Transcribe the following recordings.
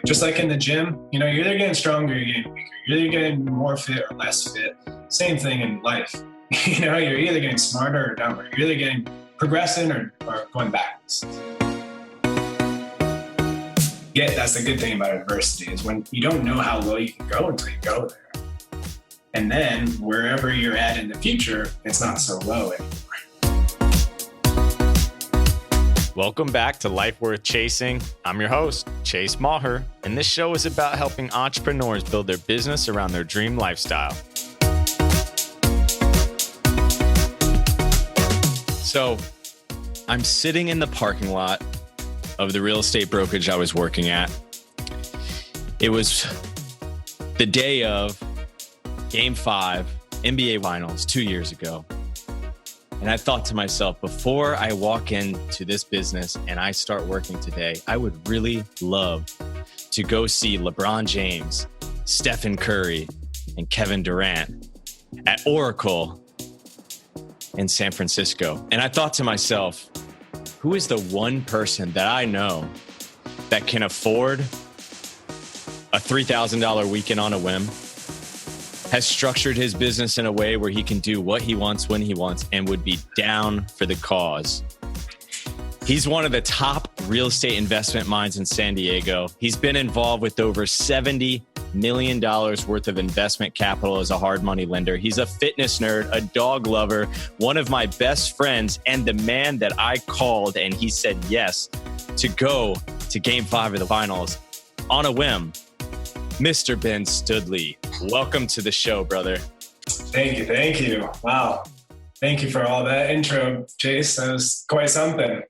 Just like in the gym, you're either getting stronger or you're getting weaker. You're either getting more fit or less fit. Same thing in life. You're either getting smarter or dumber. You're either getting progressing or going backwards. Yeah, that's the good thing about adversity is when you don't know how low you can go until you go there. And then wherever you're at in the future, it's not so low anymore. Welcome back to Life Worth Chasing. I'm your host, Chase Maher, and this show is about helping entrepreneurs build their business around their dream lifestyle. So, I'm sitting in the parking lot of the real estate brokerage I was working at. It was the day of Game 5 NBA Finals 2 years ago. And I thought to myself, before I walk into this business and I start working today, I would really love to go see LeBron James, Stephen Curry, and Kevin Durant at Oracle in San Francisco. And I thought to myself, who is the one person that I know that can afford a $3,000 weekend on a whim, has structured his business in a way where he can do what he wants when he wants and would be down for the cause? He's one of the top real estate investment minds in San Diego. He's been involved with over $70 million worth of investment capital as a hard money lender. He's a fitness nerd, a dog lover, one of my best friends, and the man that I called and he said yes to go to Game 5 of the Finals on a whim. Mr. Ben Stoodley, welcome to the show, brother. Thank you. Wow. Thank you for all that intro, Chase. That was quite something.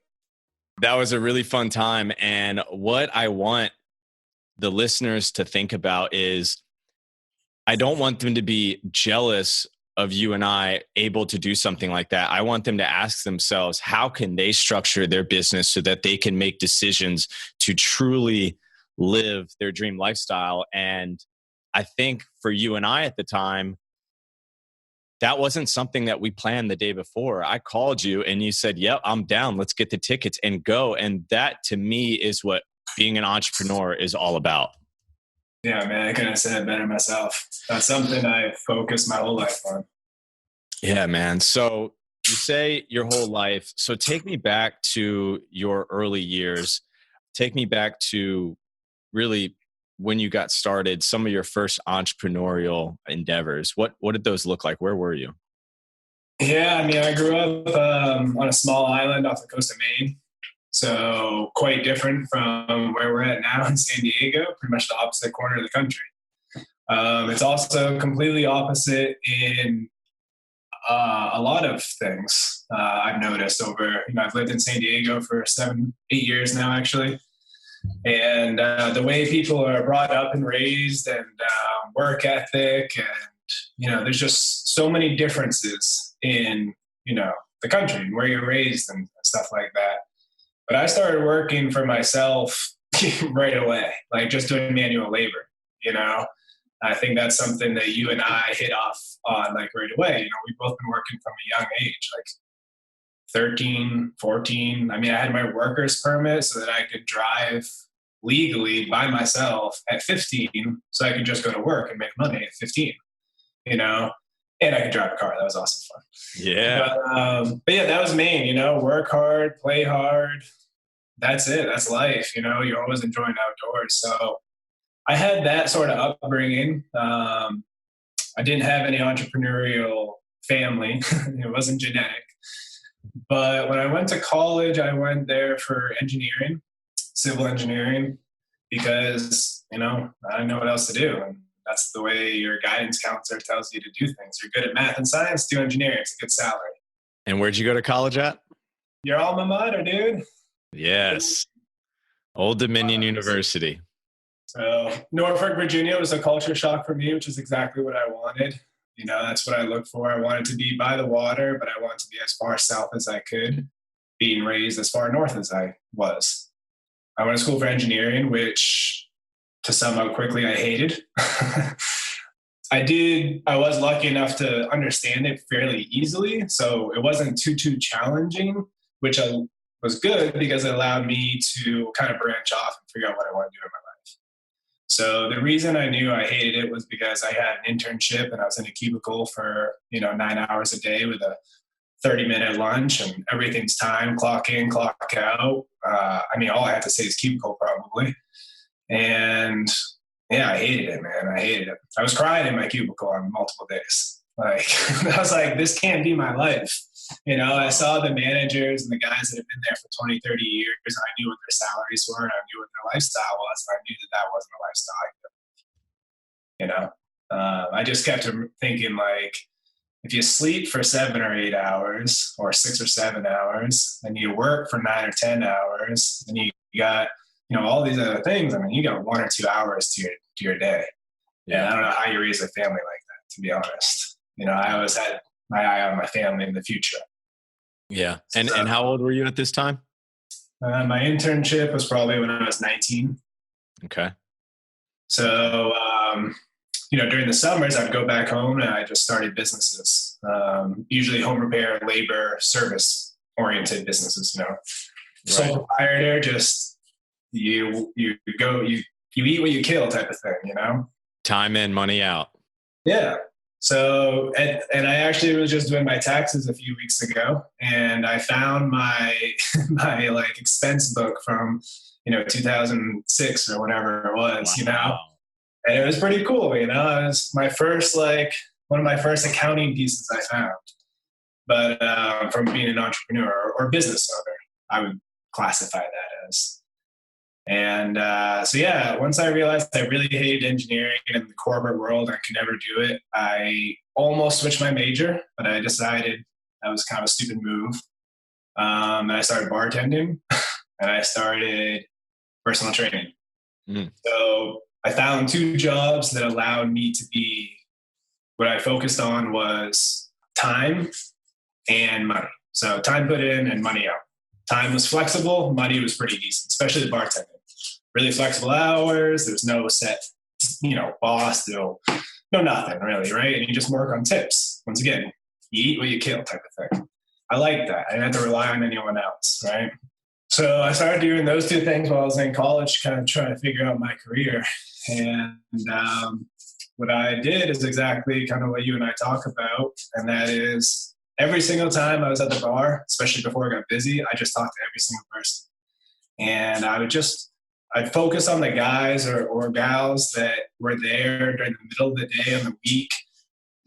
That was a really fun time. And what I want the listeners to think about is I don't want them to be jealous of you and I able to do something like that. I want them to ask themselves, how can they structure their business so that they can make decisions to truly live their dream lifestyle? And I think for you and I at the time, that wasn't something that we planned the day before. I called you and you said, yep, I'm down. Let's get the tickets and go. And that to me is what being an entrepreneur is all about. Yeah, man, I couldn't have said it better myself. That's something I focused my whole life on. Yeah, man. So you say your whole life. So take me back to your early years. Take me back to really when you got started, some of your first entrepreneurial endeavors. What did those look like? Where were you? Yeah, I mean, I grew up on a small island off the coast of Maine. So quite different from where we're at now in San Diego, pretty much the opposite corner of the country. It's also completely opposite in a lot of things I've noticed over, I've lived in San Diego for 7-8 years now, actually. And the way people are brought up and raised and work ethic and, there's just so many differences in, the country and where you're raised and stuff like that. But I started working for myself right away, like just doing manual labor, I think that's something that you and I hit off on like right away. We've both been working from a young age, like 13, 14. I mean, I had my worker's permit so that I could drive legally by myself at 15 so I could just go to work and make money at 15, and I could drive a car. That was also fun. Yeah. But yeah, that was Maine, work hard, play hard. That's it. That's life. You're always enjoying outdoors. So I had that sort of upbringing. I didn't have any entrepreneurial family. It wasn't genetic. But when I went to college, I went there for engineering, civil engineering, because, I didn't know what else to do. And that's the way your guidance counselor tells you to do things. You're good at math and science, do engineering. It's a good salary. And where'd you go to college at? Your alma mater, dude. Yes. Old Dominion University. So Norfolk, Virginia was a culture shock for me, which is exactly what I wanted. That's what I looked for. I wanted to be by the water, but I wanted to be as far south as I could, being raised as far north as I was. I went to school for engineering, which to sum up quickly, I hated. I was lucky enough to understand it fairly easily. So it wasn't too challenging, which was good because it allowed me to kind of branch off and figure out what I want to do in my life. So the reason I knew I hated it was because I had an internship and I was in a cubicle for, 9 hours a day with a 30-minute lunch, and everything's time, clock in, clock out. All I have to say is cubicle probably. And yeah, I hated it, man. I hated it. I was crying in my cubicle on multiple days. Like, I was like, this can't be my life. I saw the managers and the guys that have been there for 20, 30 years. I knew what their salaries were and I knew what their lifestyle was. And I knew that wasn't a lifestyle. I just kept thinking, like, if you sleep for 7 or 8 hours or 6 or 7 hours and you work for 9 or 10 hours and you got, all these other things, you got 1 or 2 hours to your day. Yeah. And I don't know how you raise a family like that, to be honest. I always had my eye on my family in the future. Yeah. And how old were you at this time? My internship was probably when I was 19. Okay. So, during the summers, I'd go back home and I just started businesses, usually home repair, labor, service oriented businesses, Sole proprietor, just you eat what you kill type of thing, Time in, money out. Yeah. So, and I actually was just doing my taxes a few weeks ago, and I found my like expense book from 2006 or whatever it was, Wow. and it was pretty cool. It was my first one of my first accounting pieces I found, but from being an entrepreneur or business owner, I would classify that as. And once I realized I really hated engineering and the corporate world, I could never do it. I almost switched my major, but I decided that was kind of a stupid move. And I started bartending and I started personal training. Mm. So I found 2 jobs that allowed me to be, what I focused on was time and money. So time put in and money out. Time was flexible, money was pretty decent, especially the bartending. Really flexible hours. There's no set, boss, no nothing really, right? And you just work on tips. Once again, you eat what you kill type of thing. I like that. I didn't have to rely on anyone else, right? So I started doing those 2 things while I was in college, kind of trying to figure out my career. And what I did is exactly kind of what you and I talk about, and that is every single time I was at the bar, especially before I got busy, I just talked to every single person. And I'd focus on the guys or gals that were there during the middle of the day of the week,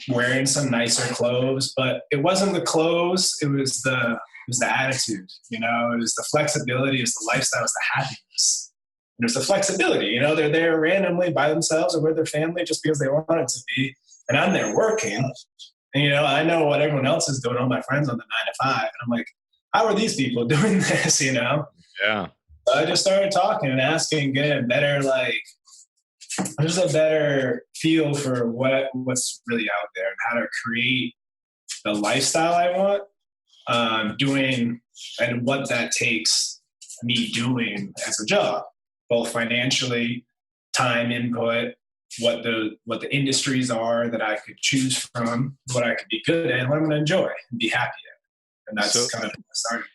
wearing some nicer clothes, but it wasn't the clothes. It was the attitude, it was the flexibility, it was the lifestyle, it was the happiness. And there's the flexibility, they're there randomly by themselves or with their family just because they want it to be. And I'm there working and, I know what everyone else is doing, all my friends on the 9 to 5. And I'm like, how are these people doing this, Yeah. So I just started talking and asking, getting a better feel for what's really out there and how to create the lifestyle I want, doing and what that takes me doing as a job, both financially, time input, what the industries are that I could choose from, what I could be good at, and what I'm going to enjoy and be happy at. And that's kind of how I started.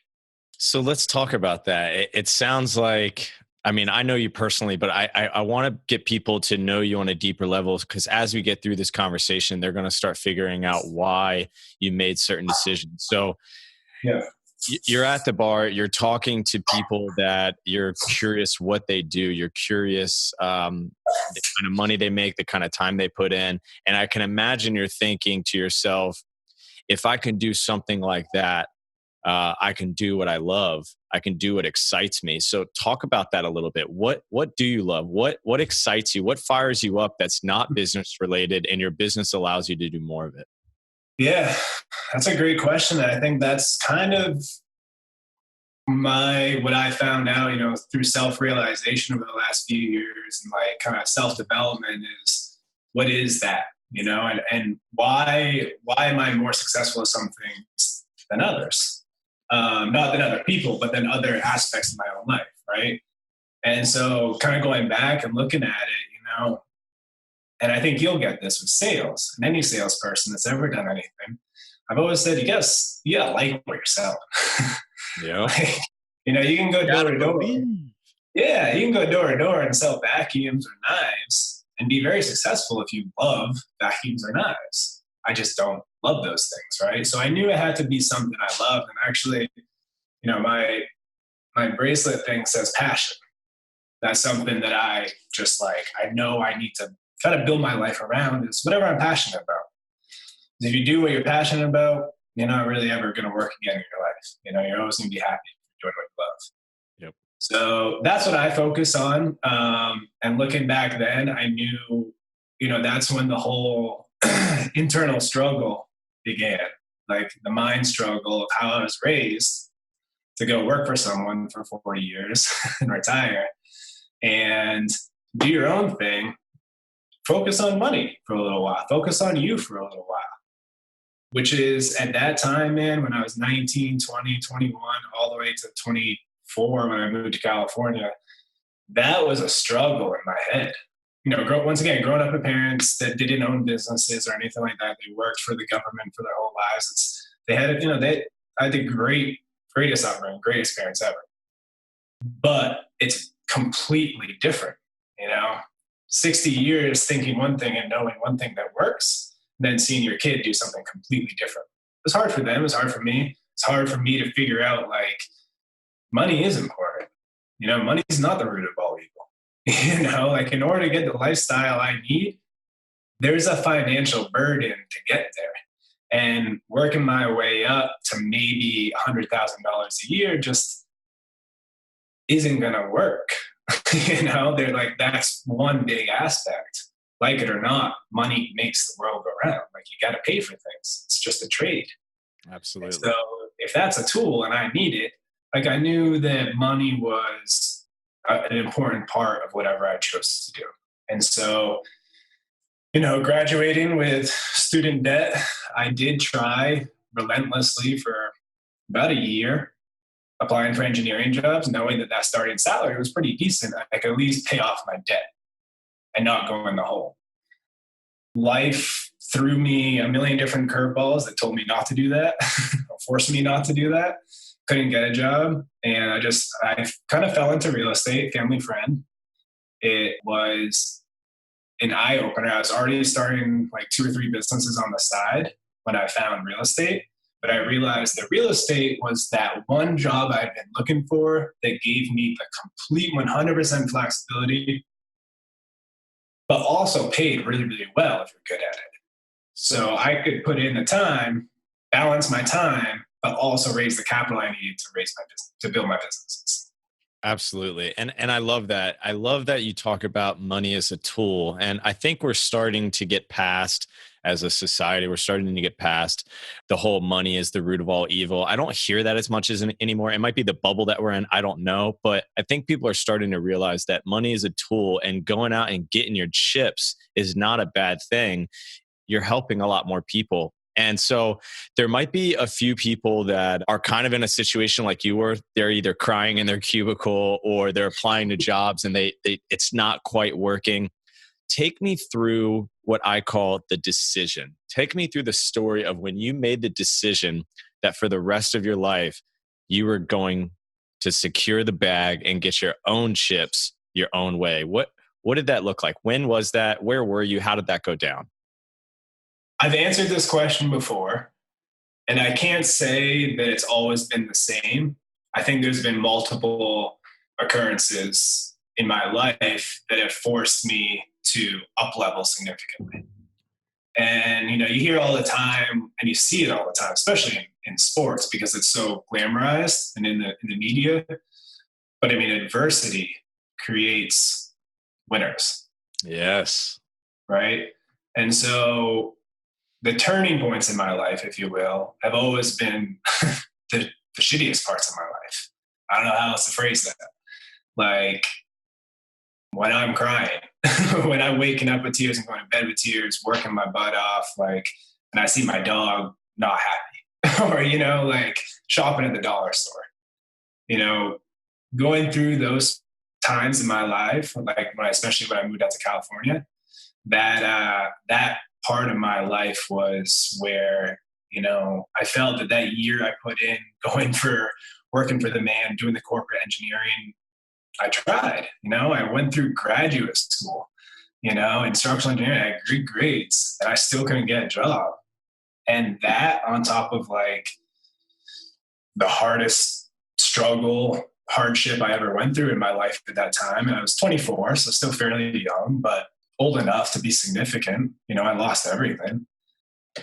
So let's talk about that. It sounds like, I know you personally, but I want to get people to know you on a deeper level, because as we get through this conversation, they're going to start figuring out why you made certain decisions. So yeah, you're at the bar, you're talking to people that you're curious what they do. You're curious the kind of money they make, the kind of time they put in. And I can imagine you're thinking to yourself, if I can do something like that, I can do what I love. I can do what excites me. So talk about that a little bit. What do you love? What excites you? What fires you up that's not business related and your business allows you to do more of it? Yeah, that's a great question. And I think that's kind of what I found out, through self-realization over the last few years and kind of self-development is, what is that, and why am I more successful at some things than others? Not than other people, but then other aspects of my own life, right? And so kind of going back and looking at it, and I think you'll get this with sales, and any salesperson that's ever done anything, I've always said, you gotta like what you're selling. Yeah. You can go door to door. Yeah, you can go door to door and sell vacuums or knives and be very successful if you love vacuums or knives. I just don't love those things, right? So I knew it had to be something I loved. And actually, my bracelet thing says passion. That's something that I just like, I know I need to kind of build my life around is whatever I'm passionate about. If you do what you're passionate about, you're not really ever going to work again in your life. You're always going to be happy doing what you love. Yep. So that's what I focus on. And looking back then, I knew, that's when the whole internal struggle began, like the mind struggle of how I was raised to go work for someone for 40 years and retire and do your own thing. Focus on money for a little while. Focus on you for a little while. Which is at that time, man, when I was 19, 20, 21, all the way to 24 when I moved to California, that was a struggle in my head. Once again, growing up with parents that didn't own businesses or anything like that, they worked for the government for their whole lives. They had the greatest upbringing, greatest parents ever. But it's completely different, 60 years thinking one thing and knowing one thing that works, then seeing your kid do something completely different. It's hard for them. It's hard for me. It's hard for me to figure out, like, money is important. Money is not the root of all evil. Like, in order to get the lifestyle I need, there's a financial burden to get there. And working my way up to maybe $100,000 a year just isn't going to work. They're like, that's one big aspect. Like it or not, money makes the world go round. Like, you got to pay for things. It's just a trade. Absolutely. And so if that's a tool and I need it, like, I knew that money was an important part of whatever I chose to do. And so, graduating with student debt, I did try relentlessly for about a year, applying for engineering jobs, knowing that starting salary was pretty decent. I could at least pay off my debt and not go in the hole. Life threw me a million different curveballs that told me not to do that, or forced me not to do that. Couldn't get a job. And I kind of fell into real estate, family friend. It was an eye opener. I was already starting like 2 or 3 businesses on the side when I found real estate. But I realized that real estate was that one job I'd been looking for that gave me the complete 100% flexibility, but also paid really, really well if you're good at it. So I could put in the time, balance my time, but also raise the capital I needed to raise my business, to build my businesses. Absolutely. And I love that. I love that you talk about money as a tool. And I think we're starting to get past, as a society, we're starting to get past the whole money is the root of all evil. I don't hear that as much as anymore. It might be the bubble that we're in. I don't know. But I think people are starting to realize that money is a tool, and going out and getting your chips is not a bad thing. You're helping a lot more people. And so there might be a few people that are kind of in a situation like you were. They're either crying in their cubicle or they're applying to jobs and it's not quite working. Take me through what I call the decision. Take me through the story of when you made the decision that for the rest of your life, you were going to secure the bag and get your own chips your own way. What did that look like? When was that? Where were you? How did that go down? I've answered this question before, and I can't say that it's always been the same. I think there's been multiple occurrences in my life that have forced me to up-level significantly. And, you hear all the time, and you see it all the time, especially in sports, because it's so glamorized and in the media. But adversity creates winners. Yes. Right? And so the turning points in my life, if you will, have always been the shittiest parts of my life. I don't know how else to phrase that. Like, when I'm crying, when I'm waking up with tears and going to bed with tears, working my butt off, and I see my dog not happy, or, like shopping at the dollar store, going through those times in my life, especially when I moved out to California, that part of my life was where, I felt that year I put in working for the man, doing the corporate engineering I tried, I went through graduate school, instructional engineering, I had great grades, and I still couldn't get a job. And that on top of like the hardest struggle, hardship I ever went through in my life at that time. And I was 24, so still fairly young, but old enough to be significant. I lost everything.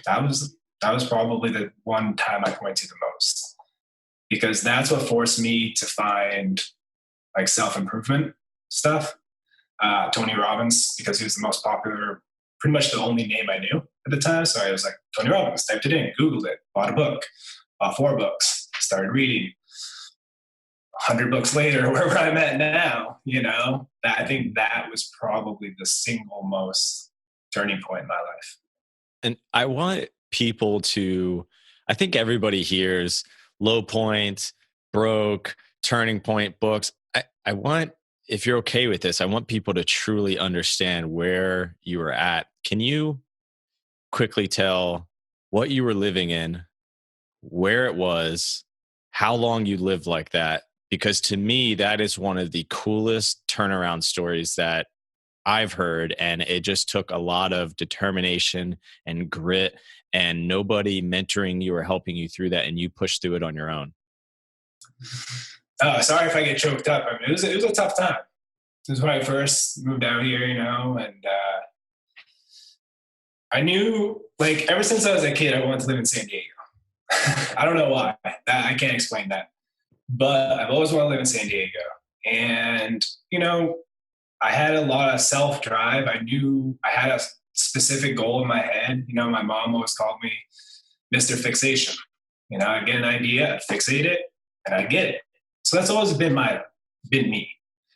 That was probably the one time I point to the most, because that's what forced me to find like self-improvement stuff. Tony Robbins, because he was the most popular, pretty much the only name I knew at the time. So I was like, Tony Robbins, typed it in, Googled it, bought a book, bought 4 books, started reading. 100 books later, where I'm at now, I think that was probably the single most turning point in my life. And I want people to, I think everybody hears low point, broke, turning point, books. I want, if you're okay with this, I want people to truly understand where you were at. Can you quickly tell what you were living in, where it was, how long you lived like that? Because to me, that is one of the coolest turnaround stories that I've heard. And it just took a lot of determination and grit, and nobody mentoring you or helping you through that. And you pushed through it on your own. Sorry if I get choked up. I mean, it was a tough time. This was when I first moved out here, and I knew, like, ever since I was a kid, I wanted to live in San Diego. I don't know why. I can't explain that. But I've always wanted to live in San Diego. And, I had a lot of self-drive. I knew I had a specific goal in my head. My mom always called me Mr. Fixation. I'd get an idea, I'd fixate it, and I'd get it. So that's always been me.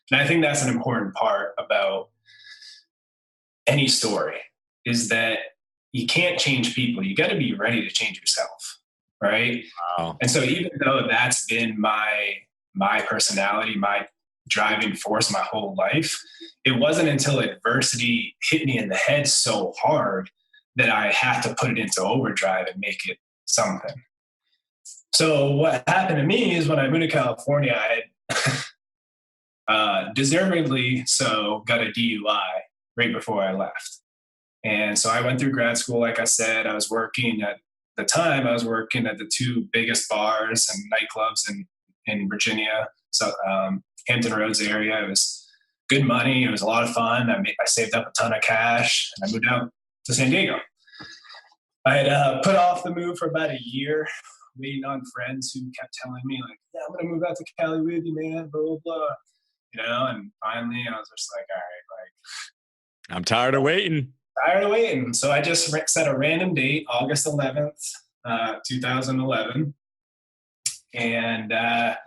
And I think that's an important part about any story, is that you can't change people. You got to be ready to change yourself. Right. Wow. And so even though that's been my personality, my driving force my whole life, it wasn't until adversity hit me in the head so hard that I had to put it into overdrive and make it something. So what happened to me is when I moved to California, I had deservedly so got a DUI right before I left. And so I went through grad school. Like I said, I was working at the time, I was working at the 2 biggest bars and nightclubs in Virginia, so Hampton Roads area. It was good money. It was a lot of fun. I saved up a ton of cash, and I moved out to San Diego. I had put off the move for about a year, waiting on friends who kept telling me, like, yeah, I'm going to move out to Cali with you, man, blah, blah, blah. And finally I was just like, all right, like, I'm tired of waiting. So I just set a random date, August 11th, 2011. And I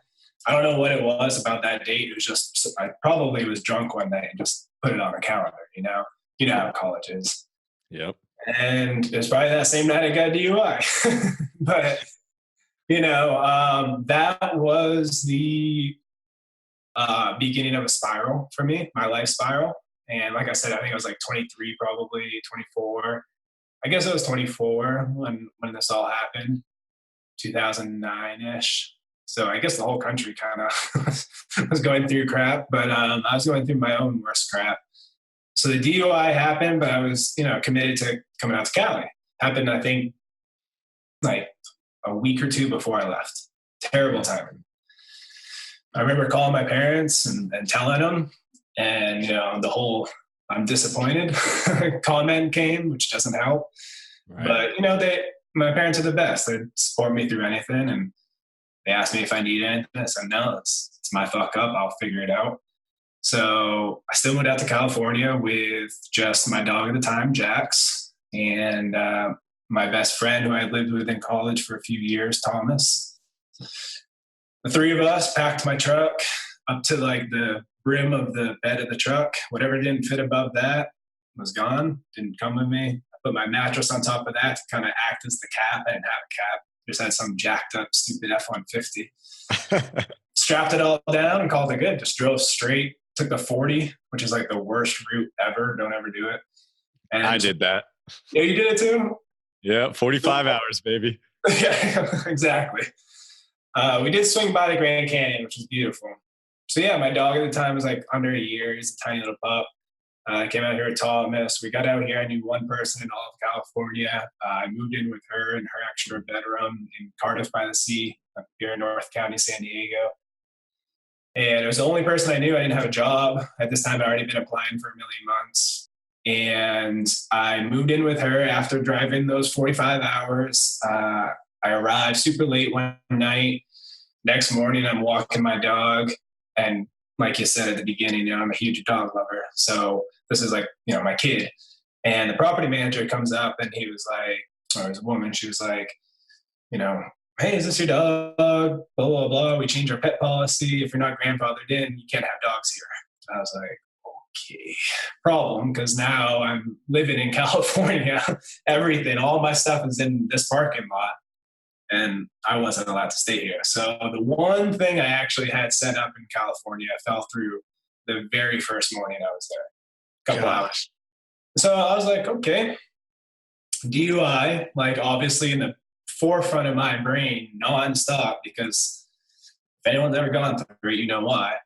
don't know what it was about that date. It was just, I probably was drunk one night and just put it on a calendar, You know how college is. Yep. And it was probably that same night I got a DUI. But, that was the beginning of a spiral for me, my life spiral. And like I said, I think I was like 23, probably 24. I guess I was 24 when this all happened, 2009-ish. So I guess the whole country kind of was going through crap, but I was going through my own worst crap. So the DUI happened, but I was, committed to coming out to Cali. Happened, I think, like a week or 2 before I left. Terrible timing. I remember calling my parents and telling them, and the whole "I'm disappointed" comment came, which doesn't help. Right. But my parents are the best. They support me through anything, and they asked me if I need anything. I said no, it's my fuck up. I'll figure it out. So I still moved out to California with just my dog at the time, Jax, and my best friend who I had lived with in college for a few years, Thomas. The 3 of us packed my truck up to like the brim of the bed of the truck. Whatever didn't fit above that was gone, didn't come with me. I put my mattress on top of that to kind of act as the cap. I didn't have a cap. Just had some jacked up stupid F-150. Strapped it all down and called it good. Just drove straight, took the 40, which is like the worst route ever. Don't ever do it. And I did that. Yeah, you did it too? Yeah, 45 hours, baby. Yeah, exactly. We did swing by the Grand Canyon, which was beautiful. So yeah, my dog at the time was like under a year. He's a tiny little pup. I came out here at Thomas. We got out here. I knew one person in all of California. I moved in with her in her extra bedroom in Cardiff by the Sea, up here in North County, San Diego. And it was the only person I knew. I didn't have a job. At this time, I'd already been applying for a million months. And I moved in with her after driving those 45 hours. I arrived super late one night. Next morning, I'm walking my dog. And like you said at the beginning, I'm a huge dog lover. So this is like, my kid. And the property manager comes up and he was like, or it was a woman, she was like, hey, is this your dog? Blah, blah, blah. We changed our pet policy. If you're not grandfathered in, you can't have dogs here. And I was like, okay, problem, because now I'm living in California. Everything, all my stuff is in this parking lot. And I wasn't allowed to stay here. So the one thing I actually had set up in California fell through the very first morning I was there. Couple hours. So I was like, okay, DUI, like obviously in the forefront of my brain nonstop, because if anyone's ever gone through it, you know why.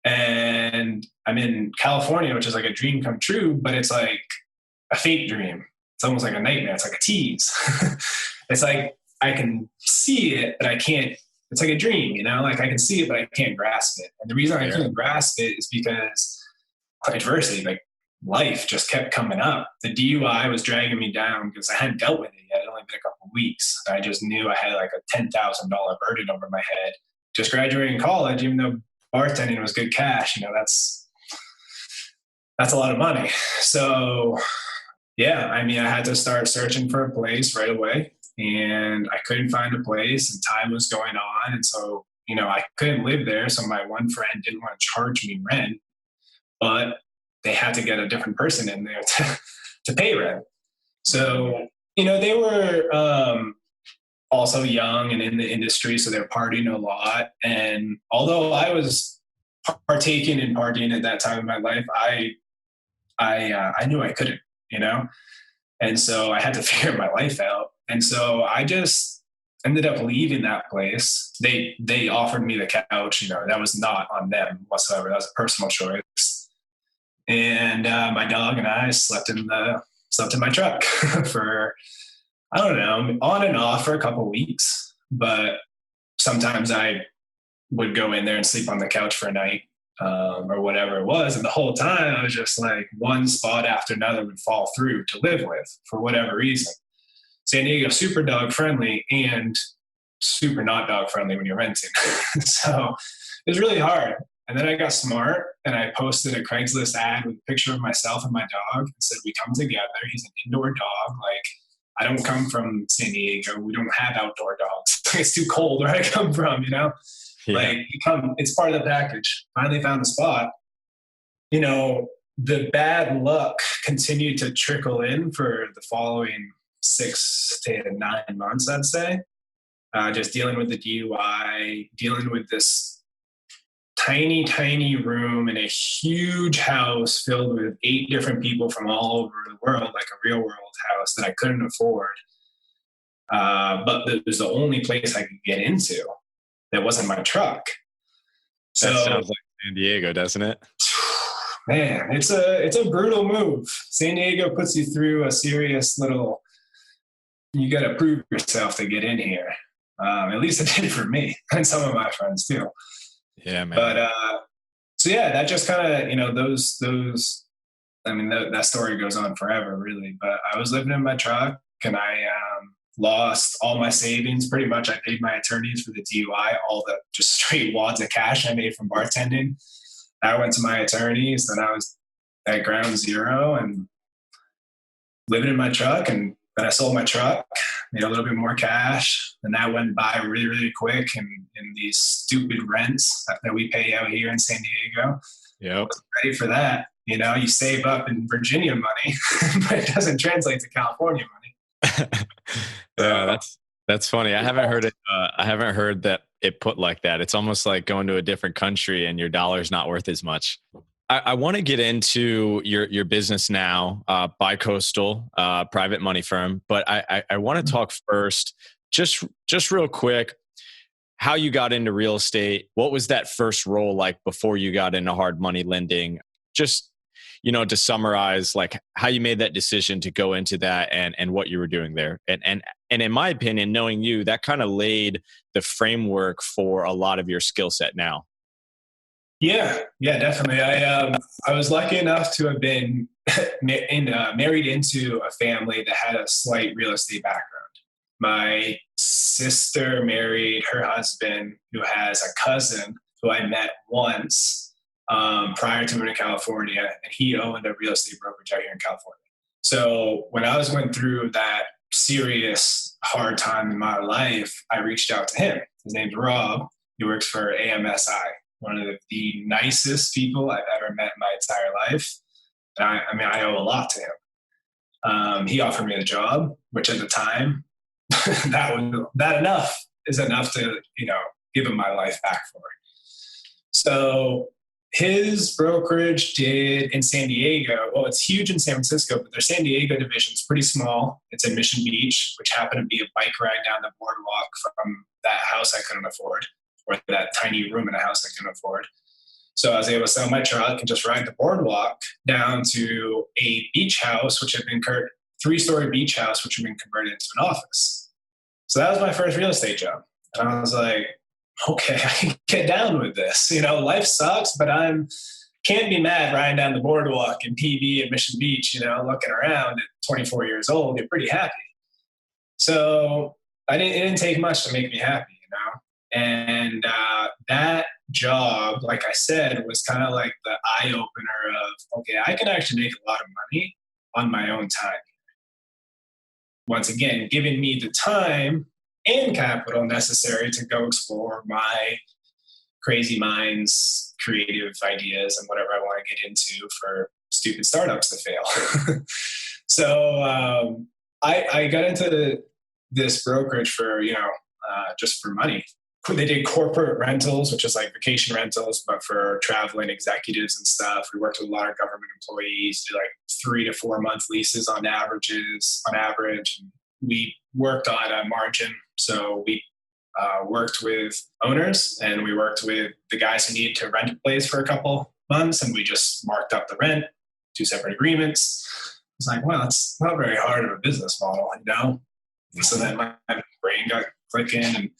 And I'm in California, which is like a dream come true, but it's like a fake dream. It's almost like a nightmare. It's like a tease. It's like, I can see it, but I can't, it's like a dream, like I can see it, but I can't grasp it. And the reason I couldn't grasp it is because adversity, like life just kept coming up. The DUI was dragging me down because I hadn't dealt with it yet. It had only been a couple of weeks. I just knew I had like a $10,000 burden over my head. Just graduating college, even though bartending was good cash, that's a lot of money. So yeah, I had to start searching for a place right away. And I couldn't find a place and time was going on. And so, I couldn't live there. So my one friend didn't want to charge me rent, but they had to get a different person in there to pay rent. So, they were also young and in the industry, so they're partying a lot. And although I was partaking and partying at that time of my life, I knew I couldn't, and so I had to figure my life out. And so I just ended up leaving that place. They offered me the couch, that was not on them whatsoever. That was a personal choice. And my dog and I slept in my truck for, I don't know, on and off for a couple of weeks. But sometimes I would go in there and sleep on the couch for a night or whatever it was. And the whole time I was just like one spot after another would fall through to live with for whatever reason. San Diego, super dog friendly and super not dog friendly when you're renting. So it was really hard. And then I got smart and I posted a Craigslist ad with a picture of myself and my dog and said, we come together. He's an indoor dog. Like, I don't come from San Diego. We don't have outdoor dogs. It's too cold where I come from, Yeah. Like, it's part of the package. Finally found a spot. The bad luck continued to trickle in for the following 6 to 9 months, I'd say. Just dealing with the DUI, dealing with this tiny, tiny room in a huge house filled with 8 different people from all over the world, like a real world house that I couldn't afford. But it was the only place I could get into that wasn't my truck. So, that sounds like San Diego, doesn't it? Man, it's a brutal move. San Diego puts you through a serious little, you got to prove yourself to get in here. At least it did for me and some of my friends too. Yeah, man. But, so yeah, that just kind of, that story goes on forever really, but I was living in my truck and I, lost all my savings. Pretty much I paid my attorneys for the DUI, all the just straight wads of cash I made from bartending. I went to my attorneys, then I was at ground zero and living in my truck. And then I sold my truck, made a little bit more cash. And that went by really, really quick in these stupid rents that we pay out here in San Diego. Yep. I wasn't ready for that. You save up in Virginia money, but it doesn't translate to California money. Yeah, that's funny. I haven't heard it. I haven't heard that it put like that. It's almost like going to a different country and your dollar's not worth as much. I want to get into your business now, Bicoastal, private money firm. But I want to talk first, just real quick. how you got into real estate. What was that first role like before you got into hard money lending? Just, to summarize, like how you made that decision to go into that and what you were doing there. And in my opinion, knowing you, that kind of laid the framework for a lot of your skill set now. Yeah, definitely. I was lucky enough to have been married into a family that had a slight real estate background. My sister married her husband, who has a cousin who I met once prior to moving to California, and he owned a real estate brokerage out here in California. So when I was going through that serious hard time in my life, I reached out to him. His name's Rob. He works for AMSI, one of the nicest people I've ever met in my entire life. And I owe a lot to him. He offered me the job, which at the time, that is enough to, give him my life back for. So his brokerage did in San Diego. Well, it's huge in San Francisco, but their San Diego division is pretty small. It's in Mission Beach, which happened to be a bike ride down the boardwalk from that house I couldn't afford, or that tiny room in a house I couldn't afford. So I was able to sell my truck and just ride the boardwalk down to a beach house, which had been 3-story beach house, which had been converted into an office. So that was my first real estate job. And I was like, okay, I can get down with this. Life sucks, but can't be mad riding down the boardwalk in PV at Mission Beach, looking around at 24 years old. You're pretty happy. So it didn't take much to make me happy, And that job, like I said, was kind of like the eye opener of, okay, I can actually make a lot of money on my own time. Once again, giving me the time and capital necessary to go explore my crazy minds, creative ideas, and whatever I want to get into for stupid startups to fail. So I got into this brokerage for, just for money. They did corporate rentals, which is like vacation rentals, but for traveling executives and stuff. We worked with a lot of government employees, do like 3 to 4 month leases on average. We worked on a margin. So we worked with owners, and we worked with the guys who needed to rent a place for a couple months, and we just marked up the rent, 2 separate agreements. It's like, well, it's not very hard of a business model, So then my brain got clicking, and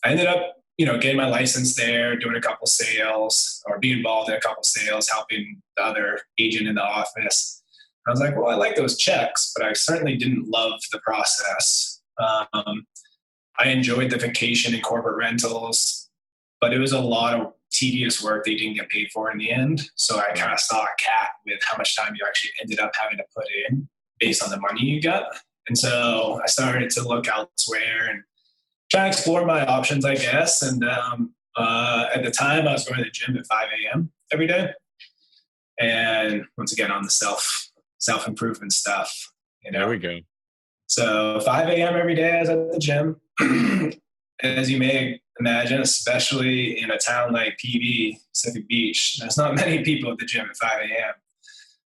I ended up, getting my license there, doing a couple sales, or being involved in a couple sales, helping the other agent in the office. I was like, well, I like those checks, but I certainly didn't love the process. I enjoyed the vacation and corporate rentals, but it was a lot of tedious work that you didn't get paid for in the end. So I kind of saw a cap with how much time you actually ended up having to put in based on the money you got. And so I started to look elsewhere and try to explore my options, I guess. And at the time, I was going to the gym at 5 a.m. every day. And once again, on the self-improvement stuff. There we go. So 5 a.m. every day I was at the gym. As you may imagine, especially in a town like PV, Pacific Beach, there's not many people at the gym at 5 a.m.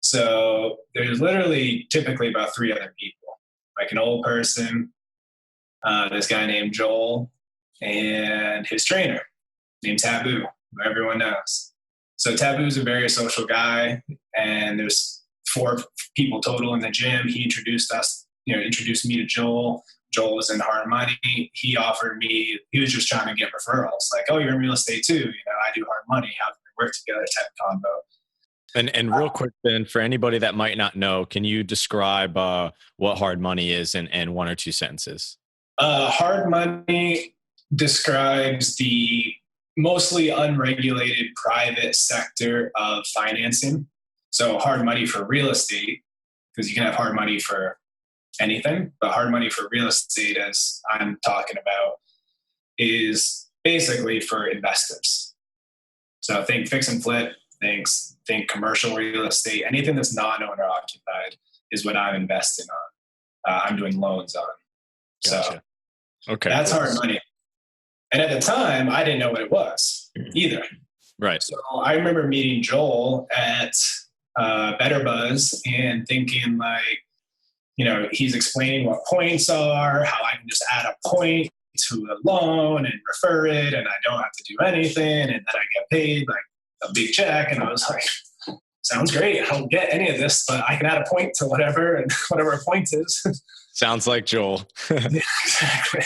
So there's literally typically about 3 other people, like an old person, this guy named Joel, and his trainer named Taboo, who everyone knows. So Taboo is a very social guy, and there's 4 people total in the gym. He introduced me to Joel. Joel was in hard money. He was just trying to get referrals. Like, oh, you're in real estate too. I do hard money. How can we work together type combo. And real quick, Ben, for anybody that might not know, can you describe what hard money is in 1 or 2 sentences? Hard money describes the mostly unregulated private sector of financing. So hard money for real estate, because you can have hard money for anything, but hard money for real estate, as I'm talking about, is basically for investors. So think fix and flip, think commercial real estate, anything that's non-owner occupied is what I'm investing on. I'm doing loans on. Gotcha. So okay, that's hard money. And at the time, I didn't know what it was either. Right. So I remember meeting Joel at Better Buzz and thinking like, he's explaining what points are, how I can just add a point to a loan and refer it, and I don't have to do anything, and then I get paid like a big check. And I was like, sounds great. I don't get any of this, but I can add a point to whatever, and whatever a point is. Sounds like Joel. Yeah, exactly.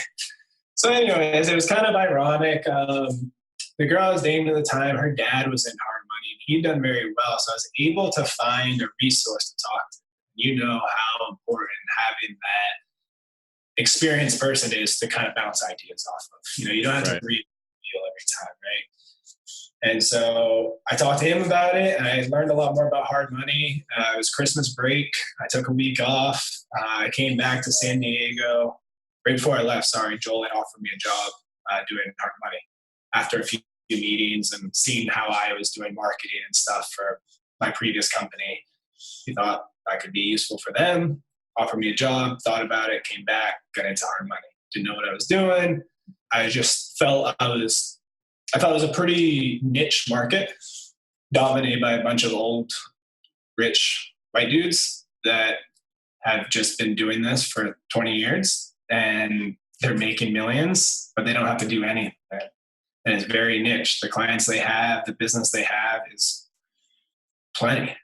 So anyways, it was kind of ironic. The girl I was dating at the time, her dad was in hard money, and he'd done very well. So I was able to find a resource to talk to. You know how important having that experienced person is to kind of bounce ideas off of. You don't have to read the deal every time, right? And so I talked to him about it, and I learned a lot more about hard money. It was Christmas break. I took a week off. I came back to San Diego. Right before I left, Joel had offered me a job doing hard money after a few meetings and seeing how I was doing marketing and stuff for my previous company. He thought I could be useful for them, offered me a job, thought about it, came back, got into hard money. Didn't know what I was doing. I just felt I thought it was a pretty niche market dominated by a bunch of old, rich white dudes that have just been doing this for 20 years and they're making millions, but they don't have to do anything. And it's very niche. The clients they have, the business they have is plenty,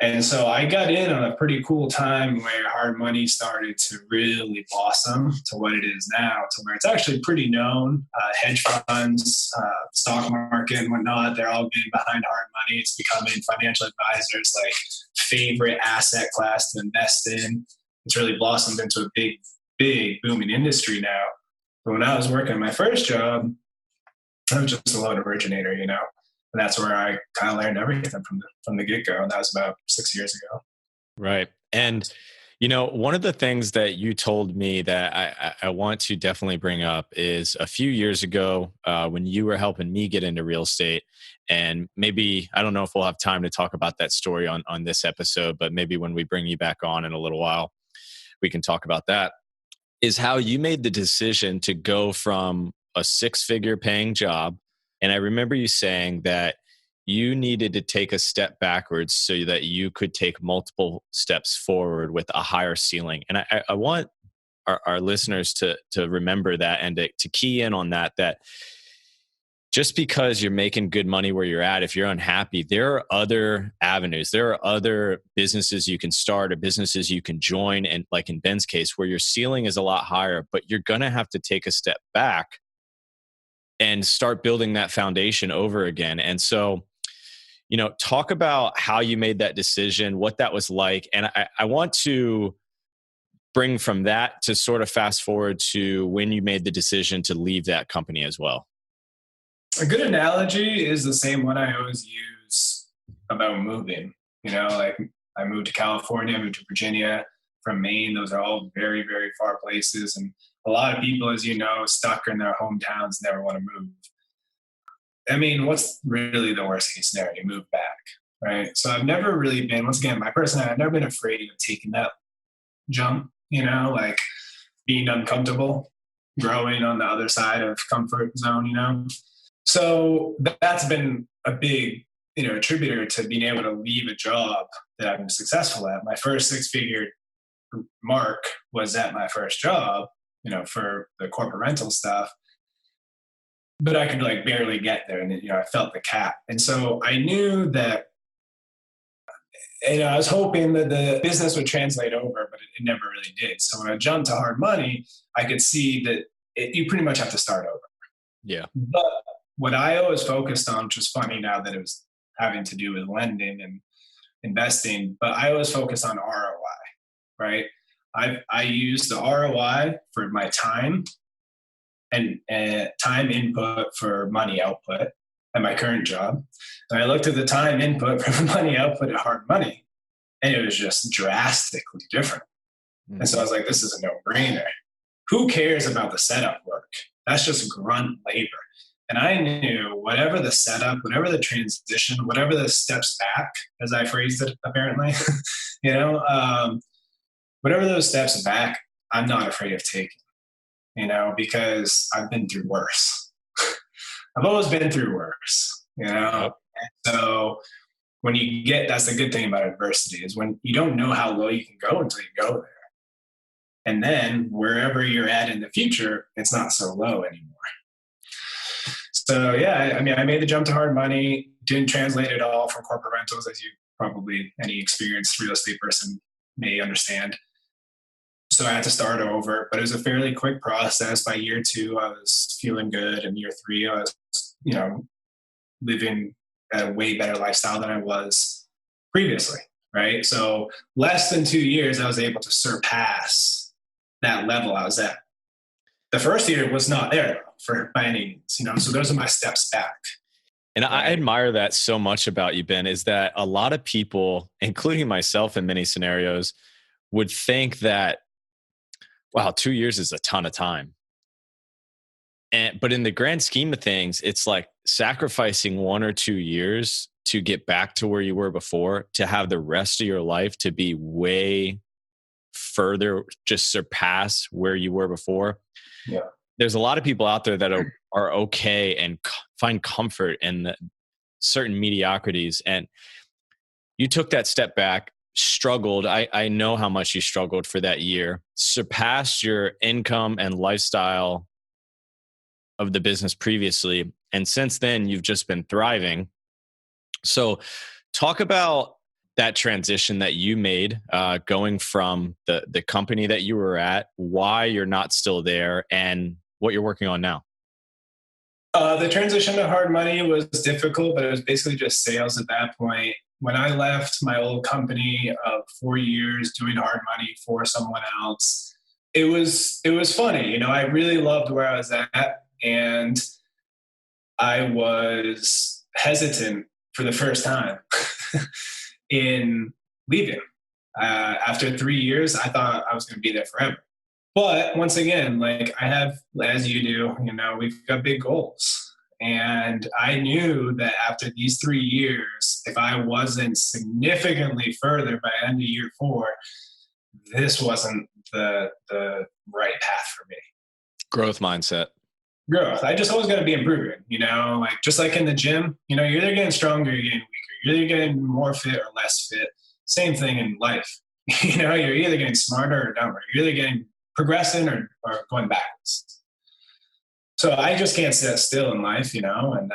And so I got in on a pretty cool time where hard money started to really blossom to what it is now, to where it's actually pretty known. Hedge funds, stock market and whatnot, they're all getting behind hard money. It's becoming financial advisors' like favorite asset class to invest in. It's really blossomed into a big, big booming industry now. But when I was working my first job, I was just a loan originator, And that's where I kind of learned everything from the get-go. And that was about 6 years ago. Right. And, one of the things that you told me that I want to definitely bring up is a few years ago when you were helping me get into real estate. And maybe, I don't know if we'll have time to talk about that story on this episode, but maybe when we bring you back on in a little while, we can talk about that, is how you made the decision to go from a 6-figure paying job. And I remember you saying that you needed to take a step backwards so that you could take multiple steps forward with a higher ceiling. And I want our listeners to remember that and to key in on that just because you're making good money where you're at, if you're unhappy, there are other avenues. There are other businesses you can start or businesses you can join. And like in Ben's case, where your ceiling is a lot higher, but you're going to have to take a step back and start building that foundation over again. And so, talk about how you made that decision, what that was like. And I want to bring from that to sort of fast forward to when you made the decision to leave that company as well. A good analogy is the same one I always use about moving. Like I moved to California, moved to Virginia from Maine. Those are all very, very far places. And a lot of people, as you know, stuck in their hometowns, never want to move. I mean, what's really the worst case scenario? You move back, right? So I've never really been, once again, my personality, I've never been afraid of taking that jump, like being uncomfortable, growing on the other side of comfort zone, So that's been a big, attributor to being able to leave a job that I've been successful at. My first 6-figure mark was at my first job, for the corporate rental stuff. But I could barely get there, and I felt the cap. And so I knew that, I was hoping that the business would translate over, but it never really did. So when I jumped to hard money, I could see that you pretty much have to start over. Yeah. But what I always focused on, which was funny now that it was having to do with lending and investing, but I always focused on ROI, right? I used the ROI for my time and time input for money output at my current job. And I looked at the time input for money output at hard money, and it was just drastically different. Mm-hmm. And so I was like, this is a no-brainer. Who cares about the setup work? That's just grunt labor. And I knew whatever the setup, whatever the transition, whatever the steps back, as I phrased it, apparently, whatever those steps back, I'm not afraid of taking, because I've been through worse. I've always been through worse, And so when that's the good thing about adversity, is when you don't know how low you can go until you go there. And then wherever you're at in the future, it's not so low anymore. So yeah, I mean, I made the jump to hard money, didn't translate at all from corporate rentals, as you probably any experienced real estate person may understand. So I had to start over, but it was a fairly quick process. By year 2, I was feeling good. And year 3, I was, living a way better lifestyle than I was previously. Right. So less than 2 years, I was able to surpass that level I was at. The first year was not there by any means, so those are my steps back. And I admire that so much about you, Ben, is that a lot of people, including myself in many scenarios, would think that, wow, 2 years is a ton of time. But in the grand scheme of things, it's like sacrificing 1 or 2 years to get back to where you were before, to have the rest of your life to be way further, just surpass where you were before. Yeah. There's a lot of people out there that are okay and find comfort in certain mediocrities. And you took that step back, struggled. I know how much you struggled for that year, surpassed your income and lifestyle of the business previously. And since then, you've just been thriving. So talk about that transition that you made, going from the company that you were at, why you're not still there, and what you're working on now. The transition to hard money was difficult, but it was basically just sales at that point. When I left my old company of 4 years doing hard money for someone else, it was funny. I really loved where I was at, and I was hesitant for the first time in leaving. After 3 years, I thought I was going to be there forever. But once again, like I have, as you do, we've got big goals. And I knew that after these 3 years, if I wasn't significantly further by end of year 4, this wasn't the right path for me. Growth mindset. Growth. I just always got to be improving, like just like in the gym, you're either getting stronger or you're getting weaker. You're either getting more fit or less fit. Same thing in life. You're either getting smarter or dumber. You're either getting progressing or going backwards. So I just can't sit still in life, and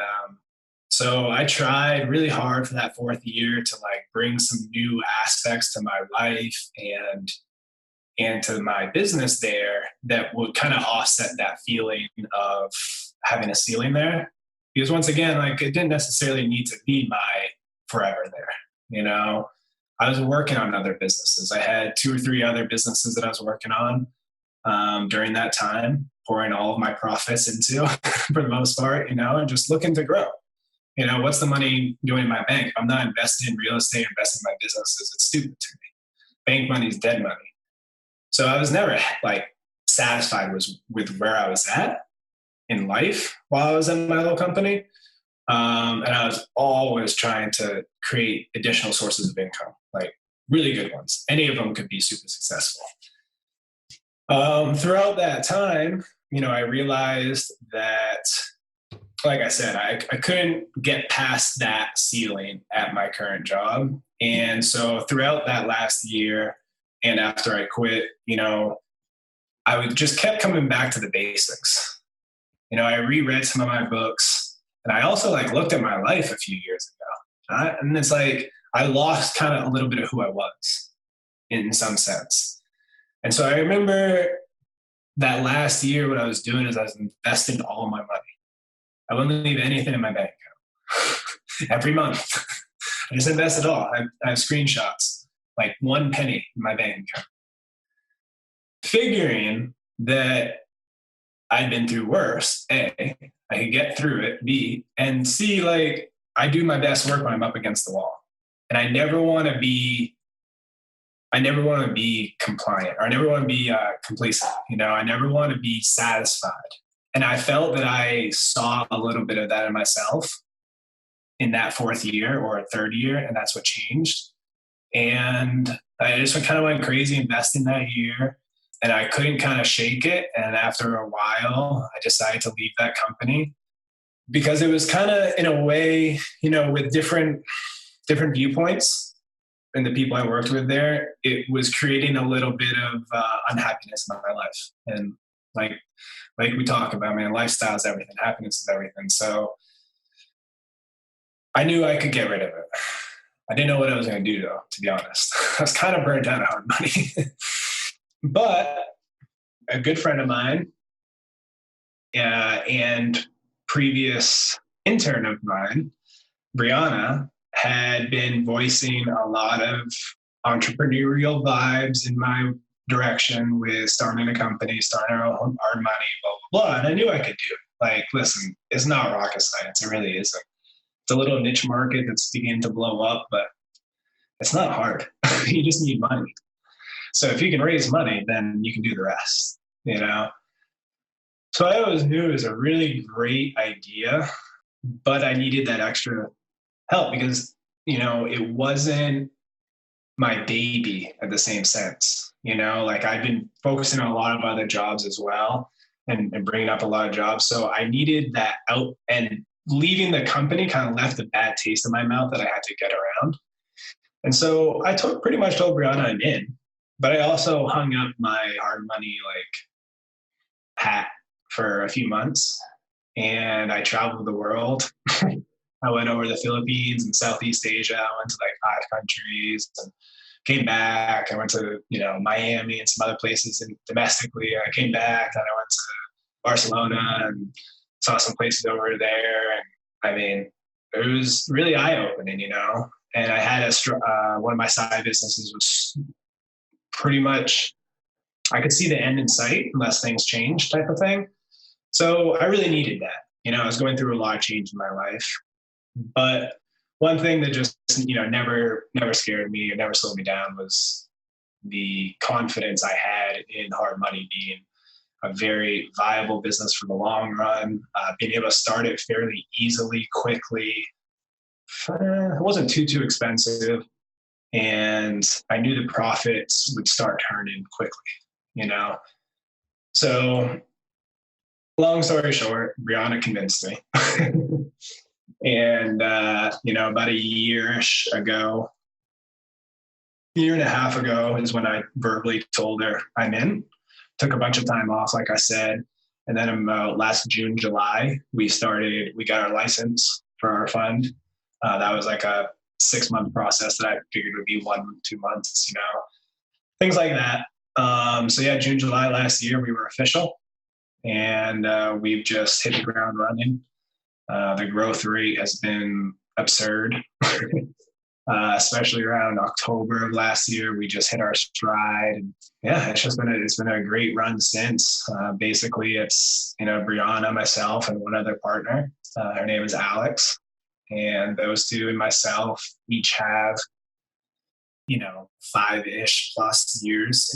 so I tried really hard for that 4th year to like bring some new aspects to my life and to my business there that would kind of offset that feeling of having a ceiling there. Because once again, like it didn't necessarily need to be my forever there. I was working on other businesses. I had 2 or 3 other businesses that I was working on during that time, pouring all of my profits into for the most part, and just looking to grow. What's the money doing in my bank? If I'm not invested in real estate, investing in my businesses, it's stupid to me. Bank money is dead money. So I was never like satisfied with where I was at in life while I was in my little company. And I was always trying to create additional sources of income, like really good ones. Any of them could be super successful. Throughout that time, I realized that, like I said, I couldn't get past that ceiling at my current job. And so throughout that last year and after I quit, I would just kept coming back to the basics. I reread some of my books, and I also like looked at my life a few years ago. And it's like I lost kind of a little bit of who I was in some sense. And so I remember that last year, what I was doing is I was investing all my money. I wouldn't leave anything in my bank account. Every month. I just invest it all. I have screenshots, like 1 penny in my bank account. Figuring that I'd been through worse, A, I could get through it, B, and C, like I do my best work when I'm up against the wall. And I never want to be compliant, or I never want to be complacent. I never want to be satisfied. And I felt that I saw a little bit of that in myself in that 4th year or 3rd year, and that's what changed. And I just kind of went crazy investing that year, and I couldn't kind of shake it. And after a while, I decided to leave that company because it was kind of in a way, with different viewpoints. and the people I worked with there, it was creating a little bit of unhappiness in my life. And like we talk about, man, lifestyle is everything, happiness is everything. So I knew I could get rid of it. I didn't know what I was going to do, though, to be honest. I was kind of burnt out on money. But a good friend of mine and previous intern of mine, Brianna, had been voicing a lot of entrepreneurial vibes in my direction with starting a company, starting our own money, blah, blah, blah. And I knew I could do it. Like, listen, it's not rocket science. It really isn't. It's a little niche market that's beginning to blow up, but it's not hard. You just need money. So if you can raise money, then you can do the rest, you know? So I always knew it was a really great idea, but I needed that extra help because, you know, it wasn't my baby at the same sense, you know, like I've been focusing on a lot of other jobs as well and bringing up a lot of jobs. So I needed that out, and leaving the company kind of left a bad taste in my mouth that I had to get around. And so I pretty much told Brianna I'm in, but I also hung up my hard money like hat for a few months, and I traveled the world. I went over the Philippines and Southeast Asia. I went to like 5 countries and came back. I went to, you know, Miami and some other places and domestically. I came back and I went to Barcelona and saw some places over there. And I mean, it was really eye-opening, you know. And I had one of my side businesses was pretty much, I could see the end in sight unless things change type of thing. So I really needed that. You know, I was going through a lot of change in my life. But one thing that just, you know, never scared me or never slowed me down was the confidence I had in hard money being a very viable business for the long run, being able to start it fairly easily, quickly. It wasn't too expensive. And I knew the profits would start turning quickly, you know? So long story short, Brianna convinced me. And, you know, about a year and a half ago is when I verbally told her I'm in. Took a bunch of time off, like I said. And then last June, July, we got our license for our fund. That was like a 6-month process that I figured would be 1-2 months, you know, things like that. So yeah, June, July last year, we were official, and we've just hit the ground running. The growth rate has been absurd, especially around October of last year. We just hit our stride. And yeah, it's been a great run since. Basically, it's, you know, Brianna, myself, and one other partner. Her name is Alex, and those two and myself each have, you know, 5-ish plus years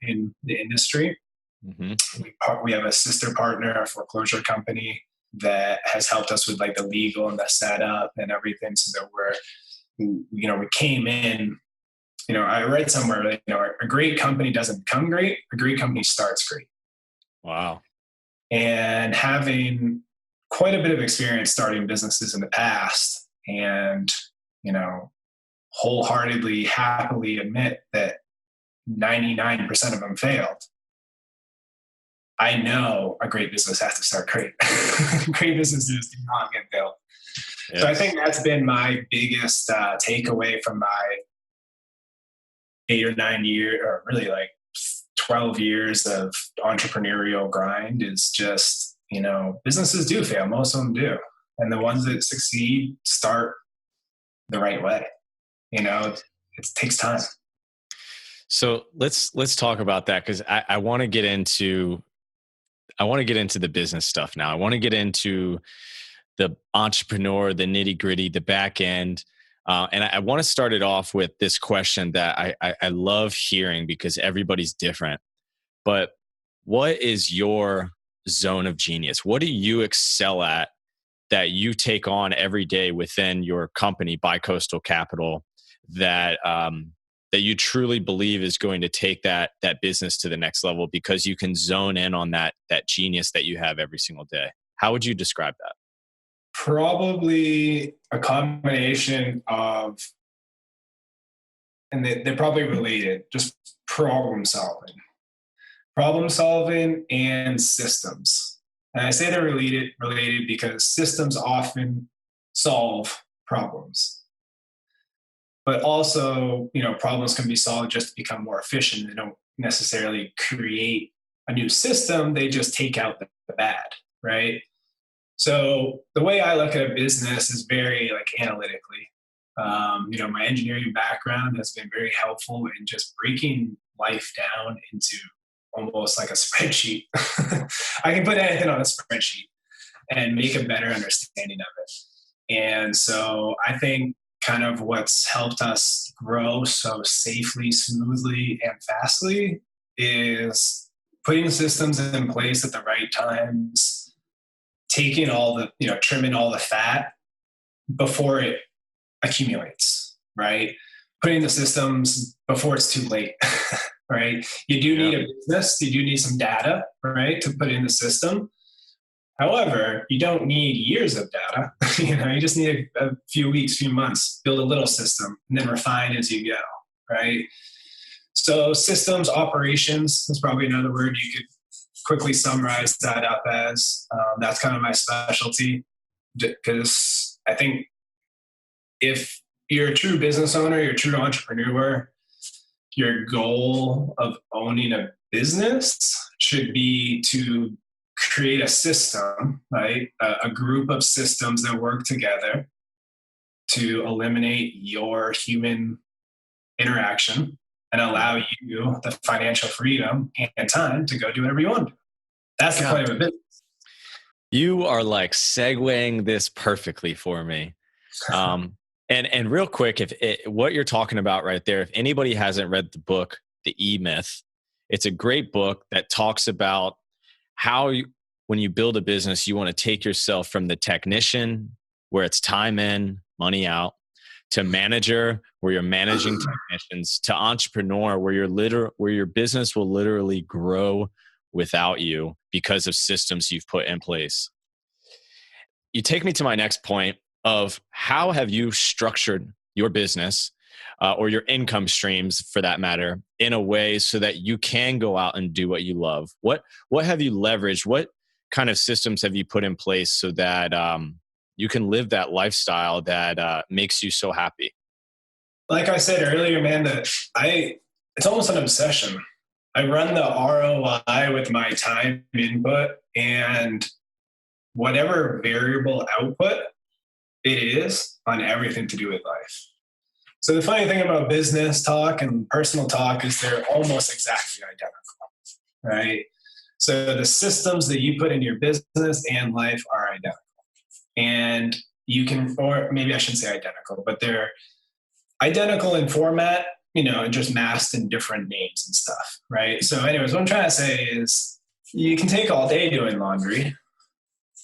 in the industry. Mm-hmm. We have a sister partner, a foreclosure company, that has helped us with like the legal and the setup and everything. So that we came in, you know, I read somewhere, you know, a great company doesn't become great. A great company starts great. Wow. And having quite a bit of experience starting businesses in the past, and, you know, wholeheartedly, happily admit that 99% of them failed. I know a great business has to start great. Great businesses do not get built. Yes. So I think that's been my biggest takeaway from my 8 or 9 years, or really like 12 years of entrepreneurial grind, is just, you know, businesses do fail. Most of them do. And the ones that succeed start the right way. You know, it takes time. So let's talk about that, because I want to get into the business stuff now. I want to get into the entrepreneur, the nitty gritty, the back end. And I want to start it off with this question that I love hearing, because everybody's different. But what is your zone of genius? What do you excel at that you take on every day within your company, Bicoastal Capital, that you truly believe is going to take that business to the next level, because you can zone in on that genius that you have every single day? How would you describe that? Probably a combination of and they're probably related, just problem solving and systems. And I say they're related because systems often solve problems, but also, problems can be solved just to become more efficient. They don't necessarily create a new system. They just take out the bad, right? So the way I look at a business is very like analytically. My engineering background has been very helpful in just breaking life down into almost like a spreadsheet. I can put anything on a spreadsheet and make a better understanding of it. And so I think kind of what's helped us grow so safely, smoothly, and fastly is putting systems in place at the right times, taking all the, trimming all the fat before it accumulates, right? Putting the systems before it's too late, right? You do need a business, you do need some data, right, to put in the system. However, you don't need years of data. You just need a few weeks, few months, build a little system, and then refine as you go, right? So systems, operations is probably another word you could quickly summarize that up as. That's kind of my specialty, because I think if you're a true business owner, you're a true entrepreneur, your goal of owning a business should be to create a system, right? A group of systems that work together to eliminate your human interaction and allow you the financial freedom and time to go do whatever you want to do. That's the point of a business. You are like segueing this perfectly for me. And real quick, what you're talking about right there, if anybody hasn't read the book, The E-Myth, it's a great book that talks about how when you build a business, you want to take yourself from the technician, where it's time in, money out, to manager, where you're managing technicians, to entrepreneur, where your business will literally grow without you because of systems you've put in place. You take me to my next point of how have you structured your business or your income streams, for that matter, in a way so that you can go out and do what you love? What have you leveraged? What kind of systems have you put in place so that you can live that lifestyle that makes you so happy? Like I said earlier, man, it's almost an obsession. I run the ROI with my time input and whatever variable output it is on everything to do with life. So the funny thing about business talk and personal talk is they're almost exactly identical, right? So the systems that you put in your business and life are identical. And you can, or maybe I shouldn't say identical, but they're identical in format, and just masked in different names and stuff, right? So anyways, what I'm trying to say is you can take all day doing laundry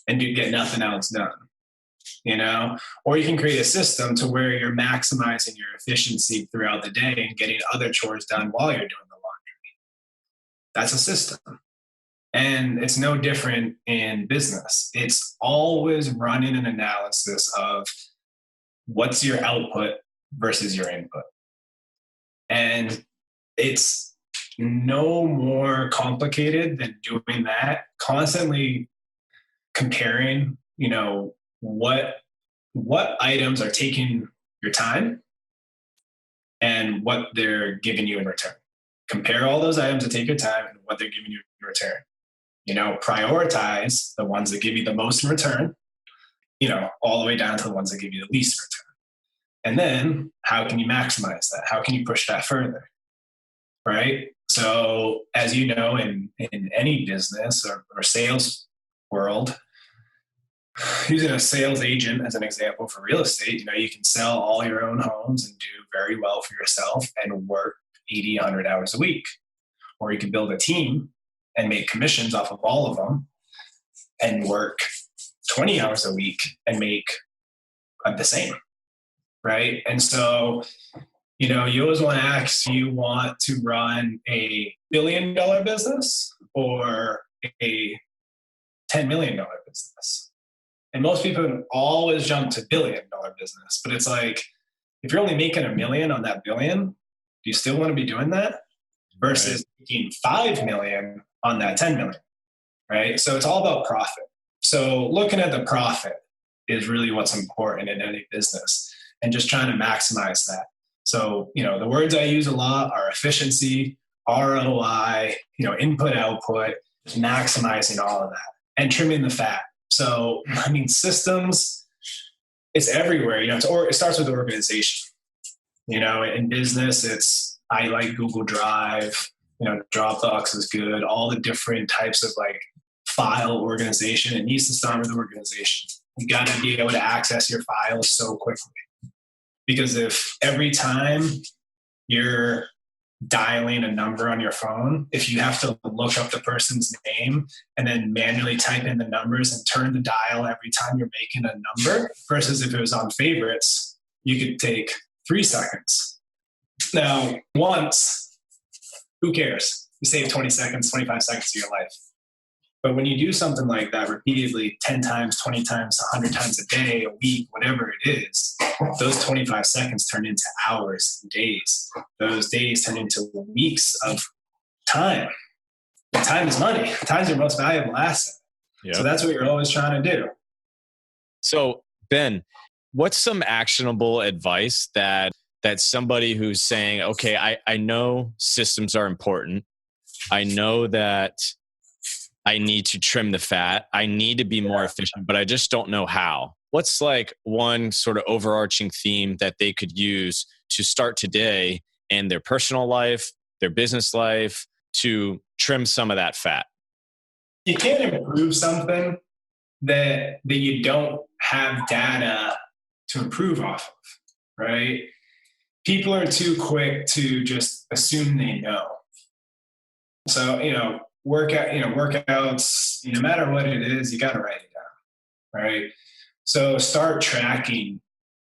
and get nothing else done, or you can create a system to where you're maximizing your efficiency throughout the day and getting other chores done while you're doing the laundry. That's a system. And it's no different in business. It's always running an analysis of what's your output versus your input. And it's no more complicated than doing that, constantly comparing, what items are taking your time and what they're giving you in return. Compare all those items that take your time and what they're giving you in return. Prioritize the ones that give you the most in return, all the way down to the ones that give you the least in return. And then how can you maximize that? How can you push that further? Right? So as you know, in any business or sales world, using a sales agent as an example for real estate, you can sell all your own homes and do very well for yourself and work 80, 100 hours a week. Or you can build a team and make commissions off of all of them and work 20 hours a week and make the same. Right? And so, you always want to ask, you want to run a $1 billion business or a $10 million business? And most people always jump to $1 billion business, but it's like, if you're only making $1 million on that $1 billion, you still want to be doing that versus making 5 million on that 10 million, right? So it's all about profit. So looking at the profit is really what's important in any business, and just trying to maximize that. So, the words I use a lot are efficiency, ROI, input, output, maximizing all of that and trimming the fat. So, systems, it's everywhere, it starts with organization. In business, I like Google Drive, Dropbox is good, all the different types of file organization. It needs to start with organization. You got to be able to access your files so quickly. Because if every time you're dialing a number on your phone, if you have to look up the person's name and then manually type in the numbers and turn the dial every time you're making a number, versus if it was on favorites, you could take 3 seconds. Now, once, who cares? You save 20 seconds, 25 seconds of your life. But when you do something like that repeatedly, 10 times, 20 times, 100 times a day, a week, whatever it is, those 25 seconds turn into hours and days. Those days turn into weeks of time. And time is money. Time is your most valuable asset. Yep. So that's what you're always trying to do. So, Ben, what's some actionable advice that somebody who's saying, okay, I know systems are important. I know that I need to trim the fat. I need to be more efficient, but I just don't know how. What's one sort of overarching theme that they could use to start today in their personal life, their business life, to trim some of that fat? You can't improve something that you don't have data to improve off of, right? People are too quick to just assume they know. So, workouts, no matter what it is, you got to write it down, right? So start tracking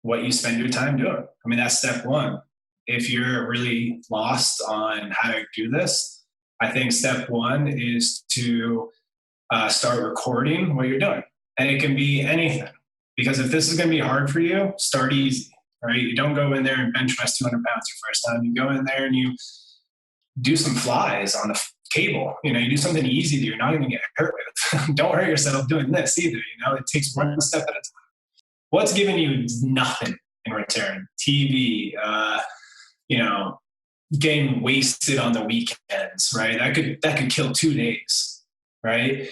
what you spend your time doing. That's step one. If you're really lost on how to do this, I think step one is to start recording what you're doing. And it can be anything. Because if this is going to be hard for you, start easy, right? You don't go in there and bench press 200 pounds your first time. You go in there and you do some flies on the cable. You do something easy that you're not going to get hurt with. Don't hurt yourself doing this either. It takes one step at a time. What's giving you nothing in return? TV, getting wasted on the weekends, right? That could kill 2 days, right?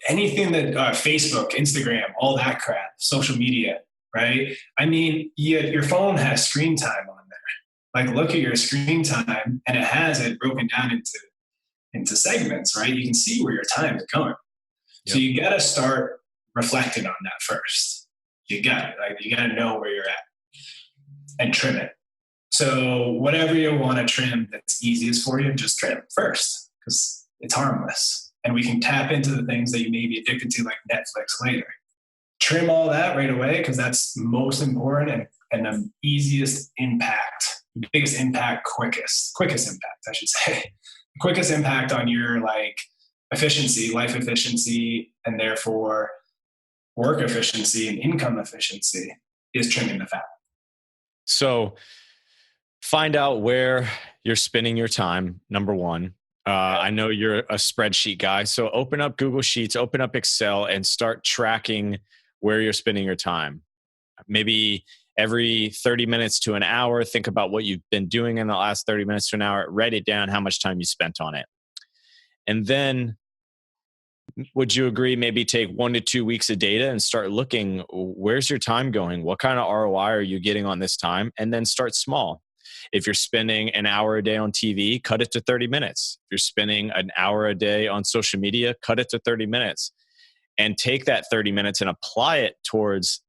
Anything that Facebook, Instagram, all that crap, social media, right? Your phone has screen time on there. Look at your screen time, and it has it broken down into segments, right? You can see where your time is going. Yep. So you got to start reflecting on that first. You got to know where you're at and trim it. So whatever you want to trim that's easiest for you, just trim first, because it's harmless. And we can tap into the things that you may be addicted to, like Netflix, later. Trim all that right away, because that's most important and the easiest impact, biggest impact, quickest impact, I should say. Quickest impact on your efficiency, life efficiency, and therefore work efficiency and income efficiency is trimming the fat. So find out where you're spending your time, number one. I know you're a spreadsheet guy, so open up Google Sheets, open up Excel, and start tracking where you're spending your time. Maybe every 30 minutes to an hour, think about what you've been doing in the last 30 minutes to an hour, write it down, how much time you spent on it. And then would you agree, maybe take 1 to 2 weeks of data and start looking, where's your time going? What kind of ROI are you getting on this time? And then start small. If you're spending an hour a day on TV, cut it to 30 minutes. If you're spending an hour a day on social media, cut it to 30 minutes. And take that 30 minutes and apply it towards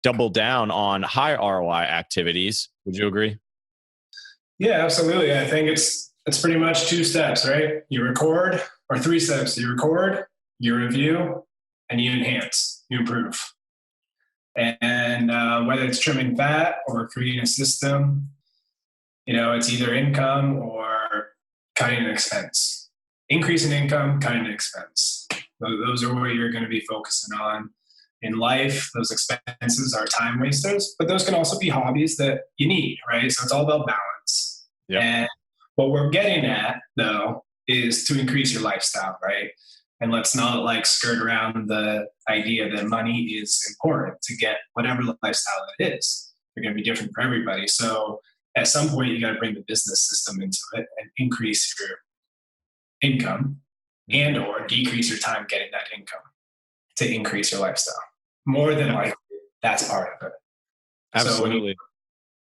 double down on high ROI activities. Would you agree? Yeah, absolutely. I think it's pretty much 2 steps, right? You record, or 3 steps. You record, you review, and you enhance, you improve. And whether it's trimming fat or creating a system, it's either income or cutting an expense. Increasing income, cutting an expense. Those are what you're going to be focusing on in life. Those expenses are time wasters, but those can also be hobbies that you need, right? So it's all about balance. Yep. And what we're getting at, though, is to increase your lifestyle, right? And let's not like skirt around the idea that money is important to get whatever lifestyle it is. They're going to be different for everybody. So at some point, you got to bring the business system into it and increase your income and or decrease your time getting that income to increase your lifestyle. More than likely, that's part of it. Absolutely.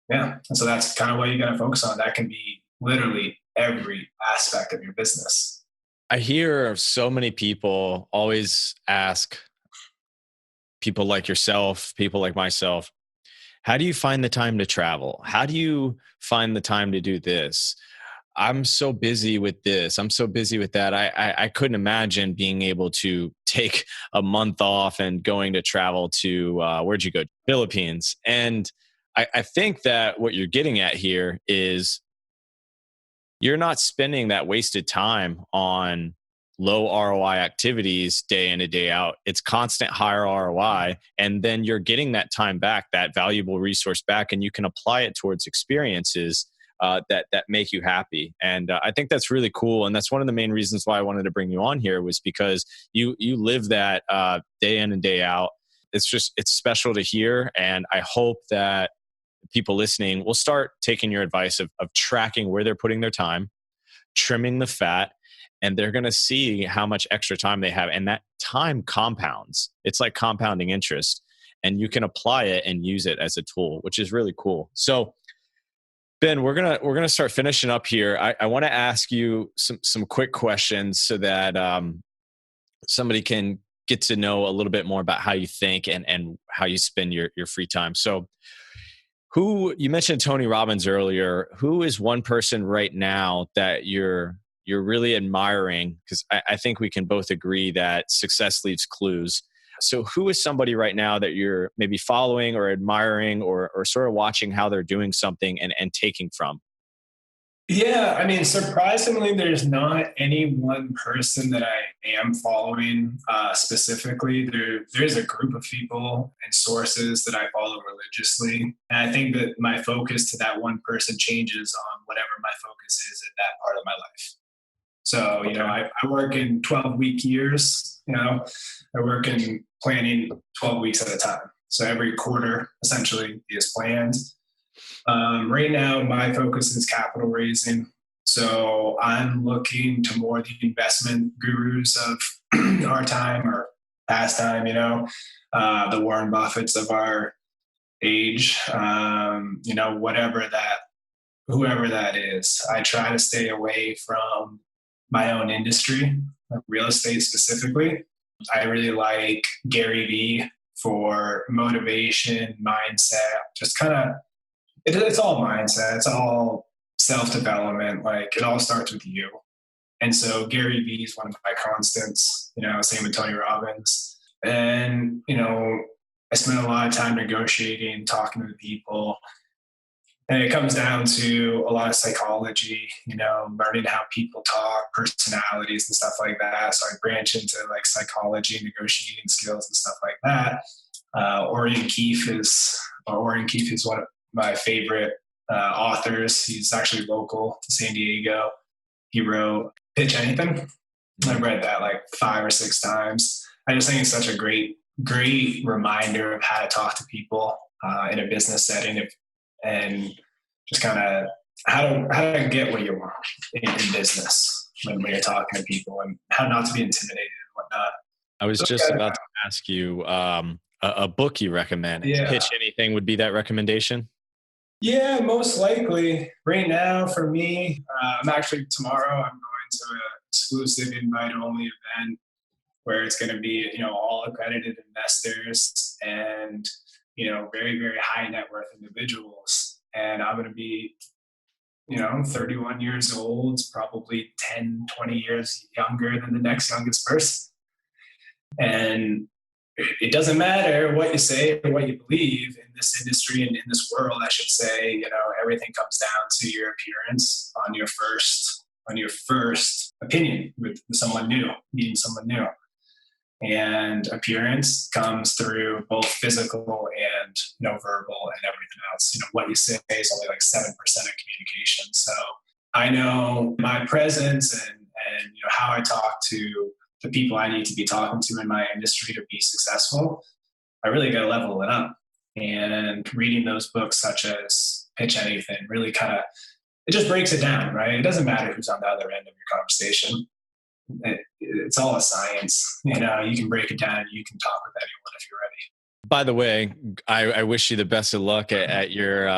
And so that's kind of what you got to focus on. That can be literally every aspect of your business. I hear so many people always ask people like yourself, people like myself, how do you find the time to travel? How do you find the time to do this? I'm so busy with this. I'm so busy with that. I couldn't imagine being able to take a month off and going to travel to, where'd you go? Philippines. And I think that what you're getting at here is you're not spending that wasted time on low ROI activities day in and day out. It's constant higher ROI. And then you're getting that time back, that valuable resource back, and you can apply it towards experiences that make you happy. And I think that's really cool. And that's one of the main reasons why I wanted to bring you on here, was because you live that day in and day out. It's special to hear. And I hope that people listening will start taking your advice of tracking where they're putting their time, trimming the fat, and they're going to see how much extra time they have. And that time compounds. It's like compounding interest, and you can apply it and use it as a tool, which is really cool. So Ben, we're gonna start finishing up here. I want to ask you some quick questions so that somebody can get to know a little bit more about how you think and how you spend your free time. So, you mentioned Tony Robbins earlier. Who is one person right now that you're really admiring? Because I think we can both agree that success leaves clues. So who is somebody right now that you're maybe following or admiring or sort of watching how they're doing something and taking from? Yeah, I mean, surprisingly, there's not any one person that I am following specifically. There's a group of people and sources that I follow religiously. And I think that my focus to that one person changes on whatever my focus is at that part of my life. So, you know, I work in 12-week years, you know, I work in planning 12 weeks at a time. So every quarter essentially is planned. Right now, my focus is capital raising. So I'm looking to more the investment gurus of our time or past time, you know, the Warren Buffetts of our age, you know, whoever that is. I try to stay away from my own industry, real estate specifically. I really like Gary Vee for motivation, mindset, just kind of, it's all mindset. It's all self-development. Like it all starts with you. And so Gary Vee is one of my constants, you know, same with Tony Robbins. And, you know, I spend a lot of time negotiating, talking to people. And it comes down to a lot of psychology, you know, learning how people talk, personalities and stuff like that. So I branch into like psychology, negotiating skills and stuff like that. Orrin Keefe is one of my favorite authors. He's actually local to San Diego. He wrote Pitch Anything. I've read that like 5 or 6 times. I just think it's such a great reminder of how to talk to people in a business setting and just kind of how to get what you want in business when you're talking to people and how not to be intimidated and whatnot. I was just about to ask you a book you recommend. Yeah. Pitch Anything would be that recommendation? Yeah, most likely. Right now, for me, tomorrow I'm going to an exclusive invite-only event where it's going to be, you know, all accredited investors and, you know, very, very high net worth individuals. And I'm going to be, you know, 31 years old, probably 10, 20 years younger than the next youngest person. And it doesn't matter what you say or what you believe in this industry and in this world, I should say, you know, everything comes down to your appearance on your first opinion with someone new, meeting someone new. And appearance comes through both physical and, verbal and everything else. What you say is only like 7% of communication. So I know my presence and how I talk to the people I need to be talking to in my industry to be successful, I really got to level it up. And reading those books such as Pitch Anything really it just breaks it down, right? It doesn't matter who's on the other end of your conversation. It's all a science. You can break it down. You can talk with anyone if you're ready. By the way, I wish you the best of luck at your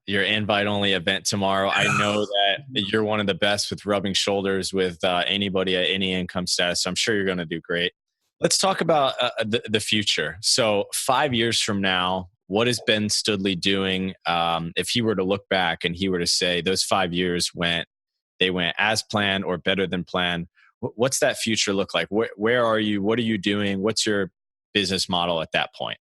invite-only event tomorrow. I know that you're one of the best with rubbing shoulders with anybody at any income status. So I'm sure you're going to do great. Let's talk about the future. So 5 years from now, what is Ben Stoodley doing? If he were to look back and he were to say those 5 years went as planned or better than planned, what's that future look like? Where are you? What are you doing? What's your business model at that point?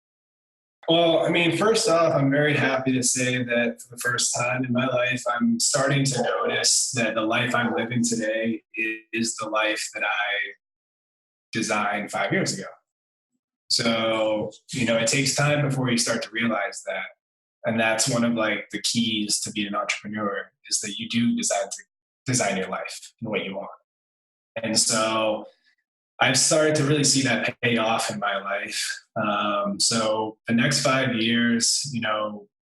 Well, first off, I'm very happy to say that for the first time in my life, I'm starting to notice that the life I'm living today is the life that I designed 5 years ago. So, it takes time before you start to realize that. And that's one of the keys to being an entrepreneur is that you do design your life and what you want. And so I've started to really see that pay off in my life. So the next 5 years,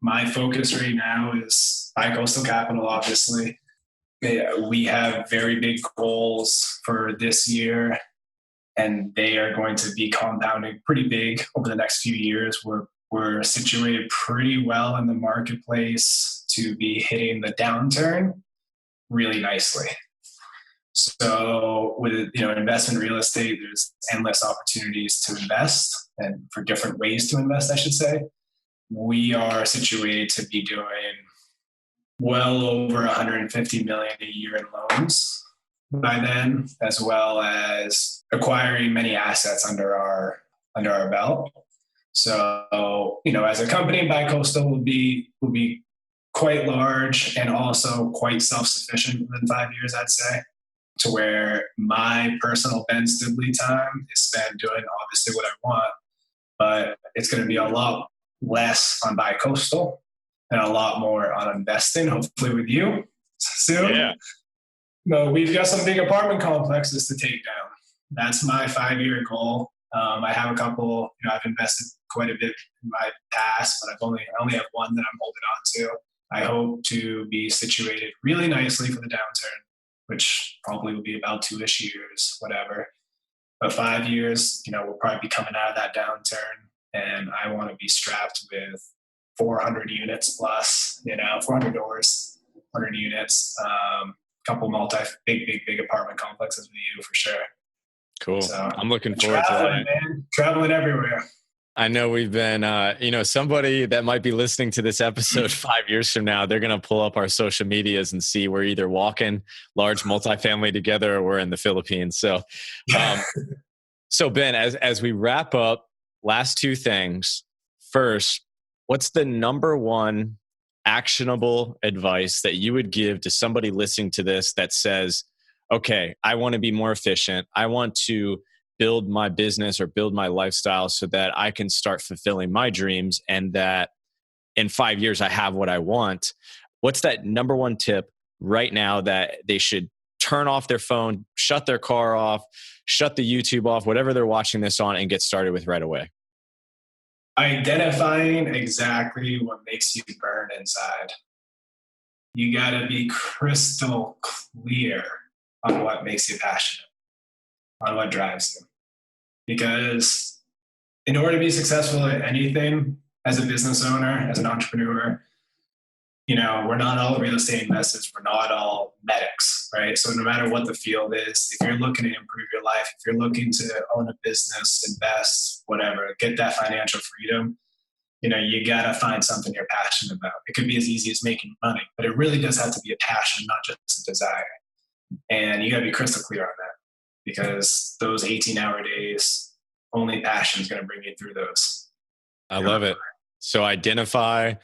my focus right now is bi-coastal capital, obviously. We have very big goals for this year, and they are going to be compounding pretty big over the next few years. We're situated pretty well in the marketplace to be hitting the downturn really nicely. So with investment real estate, there's endless opportunities to invest and for different ways to invest, I should say. We are situated to be doing well over 150 million a year in loans by then, as well as acquiring many assets under our belt. So, as a company, bi-coastal will be quite large and also quite self-sufficient within 5 years, I'd say, to where my personal Ben Stoodley time is spent doing obviously what I want, but it's going to be a lot less on bi-coastal and a lot more on investing, hopefully with you soon. Yeah. No, we've got some big apartment complexes to take down. That's my 5-year goal. I have a couple, I've invested quite a bit in my past, but I only have one that I'm holding on to. I hope to be situated really nicely for the downturn, which probably will be about 2-ish years, whatever. But 5 years, we'll probably be coming out of that downturn, and I want to be strapped with 400 units plus, 400 doors, 100 units, couple big apartment complexes with you for sure. Cool. So, I'm looking forward to that. Man. Traveling everywhere. I know we've been, somebody that might be listening to this episode 5 years from now, they're going to pull up our social medias and see we're either walking large multifamily together or we're in the Philippines. So, so Ben, as we wrap up, last two things. First, what's the number one actionable advice that you would give to somebody listening to this that says, okay, I want to be more efficient. I want to build my business or build my lifestyle so that I can start fulfilling my dreams and that in 5 years I have what I want. What's that number one tip right now that they should turn off their phone, shut their car off, shut the YouTube off, whatever they're watching this on, and get started with right away? Identifying exactly what makes you burn inside. You got to be crystal clear on what makes you passionate, on what drives you. Because in order to be successful at anything as a business owner, as an entrepreneur, we're not all real estate investors. We're not all medics, right? So no matter what the field is, if you're looking to improve your life, if you're looking to own a business, invest, whatever, get that financial freedom, you got to find something you're passionate about. It could be as easy as making money, but it really does have to be a passion, not just a desire. And you got to be crystal clear on that, because those 18-hour days, only passion is going to bring you through those. I love it. So identify,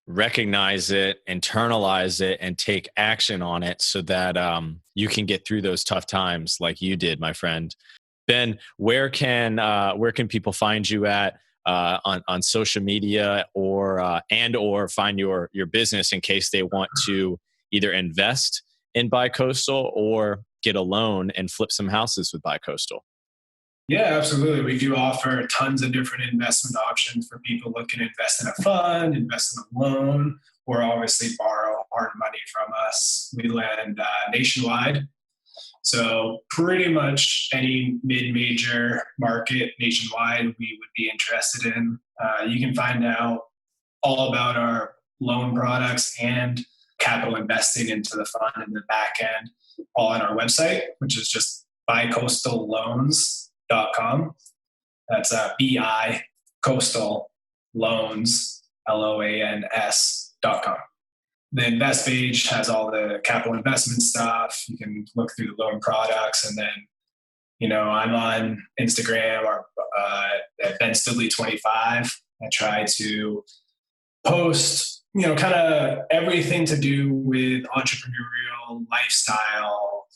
recognize it, internalize it, and take action on it so that you can get through those tough times like you did, my friend. Ben, where can people find you at on social media or find your business in case they want to either invest in Bicoastal or get a loan and flip some houses with Bicoastal? Yeah, absolutely. We do offer tons of different investment options for people looking to invest in a fund, invest in a loan, or obviously borrow hard money from us. We lend nationwide. So pretty much any mid-major market nationwide we would be interested in. You can find out all about our loan products and capital investing into the fund in the back end, all on our website, which is just bicoastalloans.com. That's BI Coastal Loans, LOANS.com. The invest page has all the capital investment stuff. You can look through the loan products, and then, I'm on Instagram or at Ben Stoodley 25. I try to post, kind of everything to do with entrepreneurial lifestyle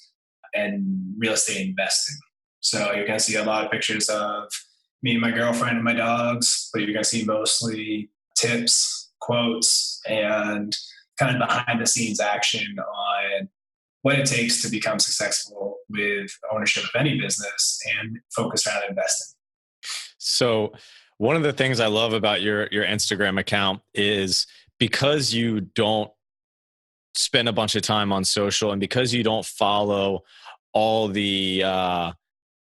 and real estate investing. So you're going to see a lot of pictures of me and my girlfriend and my dogs, but you're going to see mostly tips, quotes, and kind of behind the scenes action on what it takes to become successful with ownership of any business and focus around investing. So one of the things I love about your Instagram account is because you don't spend a bunch of time on social and because you don't follow all the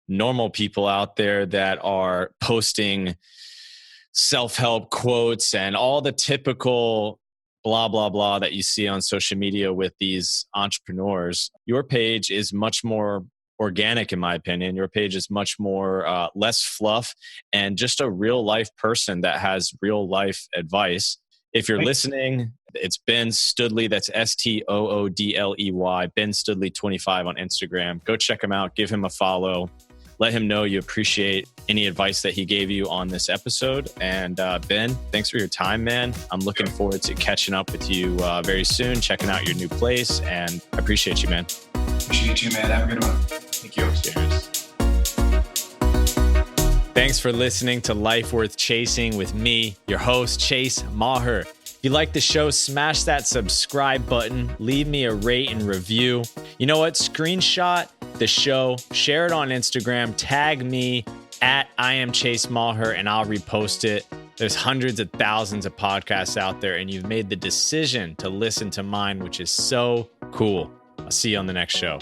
normal people out there that are posting self-help quotes and all the typical blah, blah, blah that you see on social media with these entrepreneurs, your page is much more organic, in my opinion. Your page is much more less fluff and just a real life person that has real life advice. If you're listening, it's Ben Stoodley. That's STOODLEY, Ben Stoodley 25 on Instagram. Go check him out. Give him a follow. Let him know you appreciate any advice that he gave you on this episode. And Ben, thanks for your time, man. I'm looking forward to catching up with you very soon, checking out your new place. And I appreciate you, man. Appreciate you, man. Have a good one. Thank you. Cheers. Thanks for listening to Life Worth Chasing with me, your host, Chase Maher. If you like the show, smash that subscribe button. Leave me a rate and review. You know what? Screenshot the show, share it on Instagram, tag me at I am Chase Maher, and I'll repost it. There's hundreds of thousands of podcasts out there, and you've made the decision to listen to mine, which is so cool. I'll see you on the next show.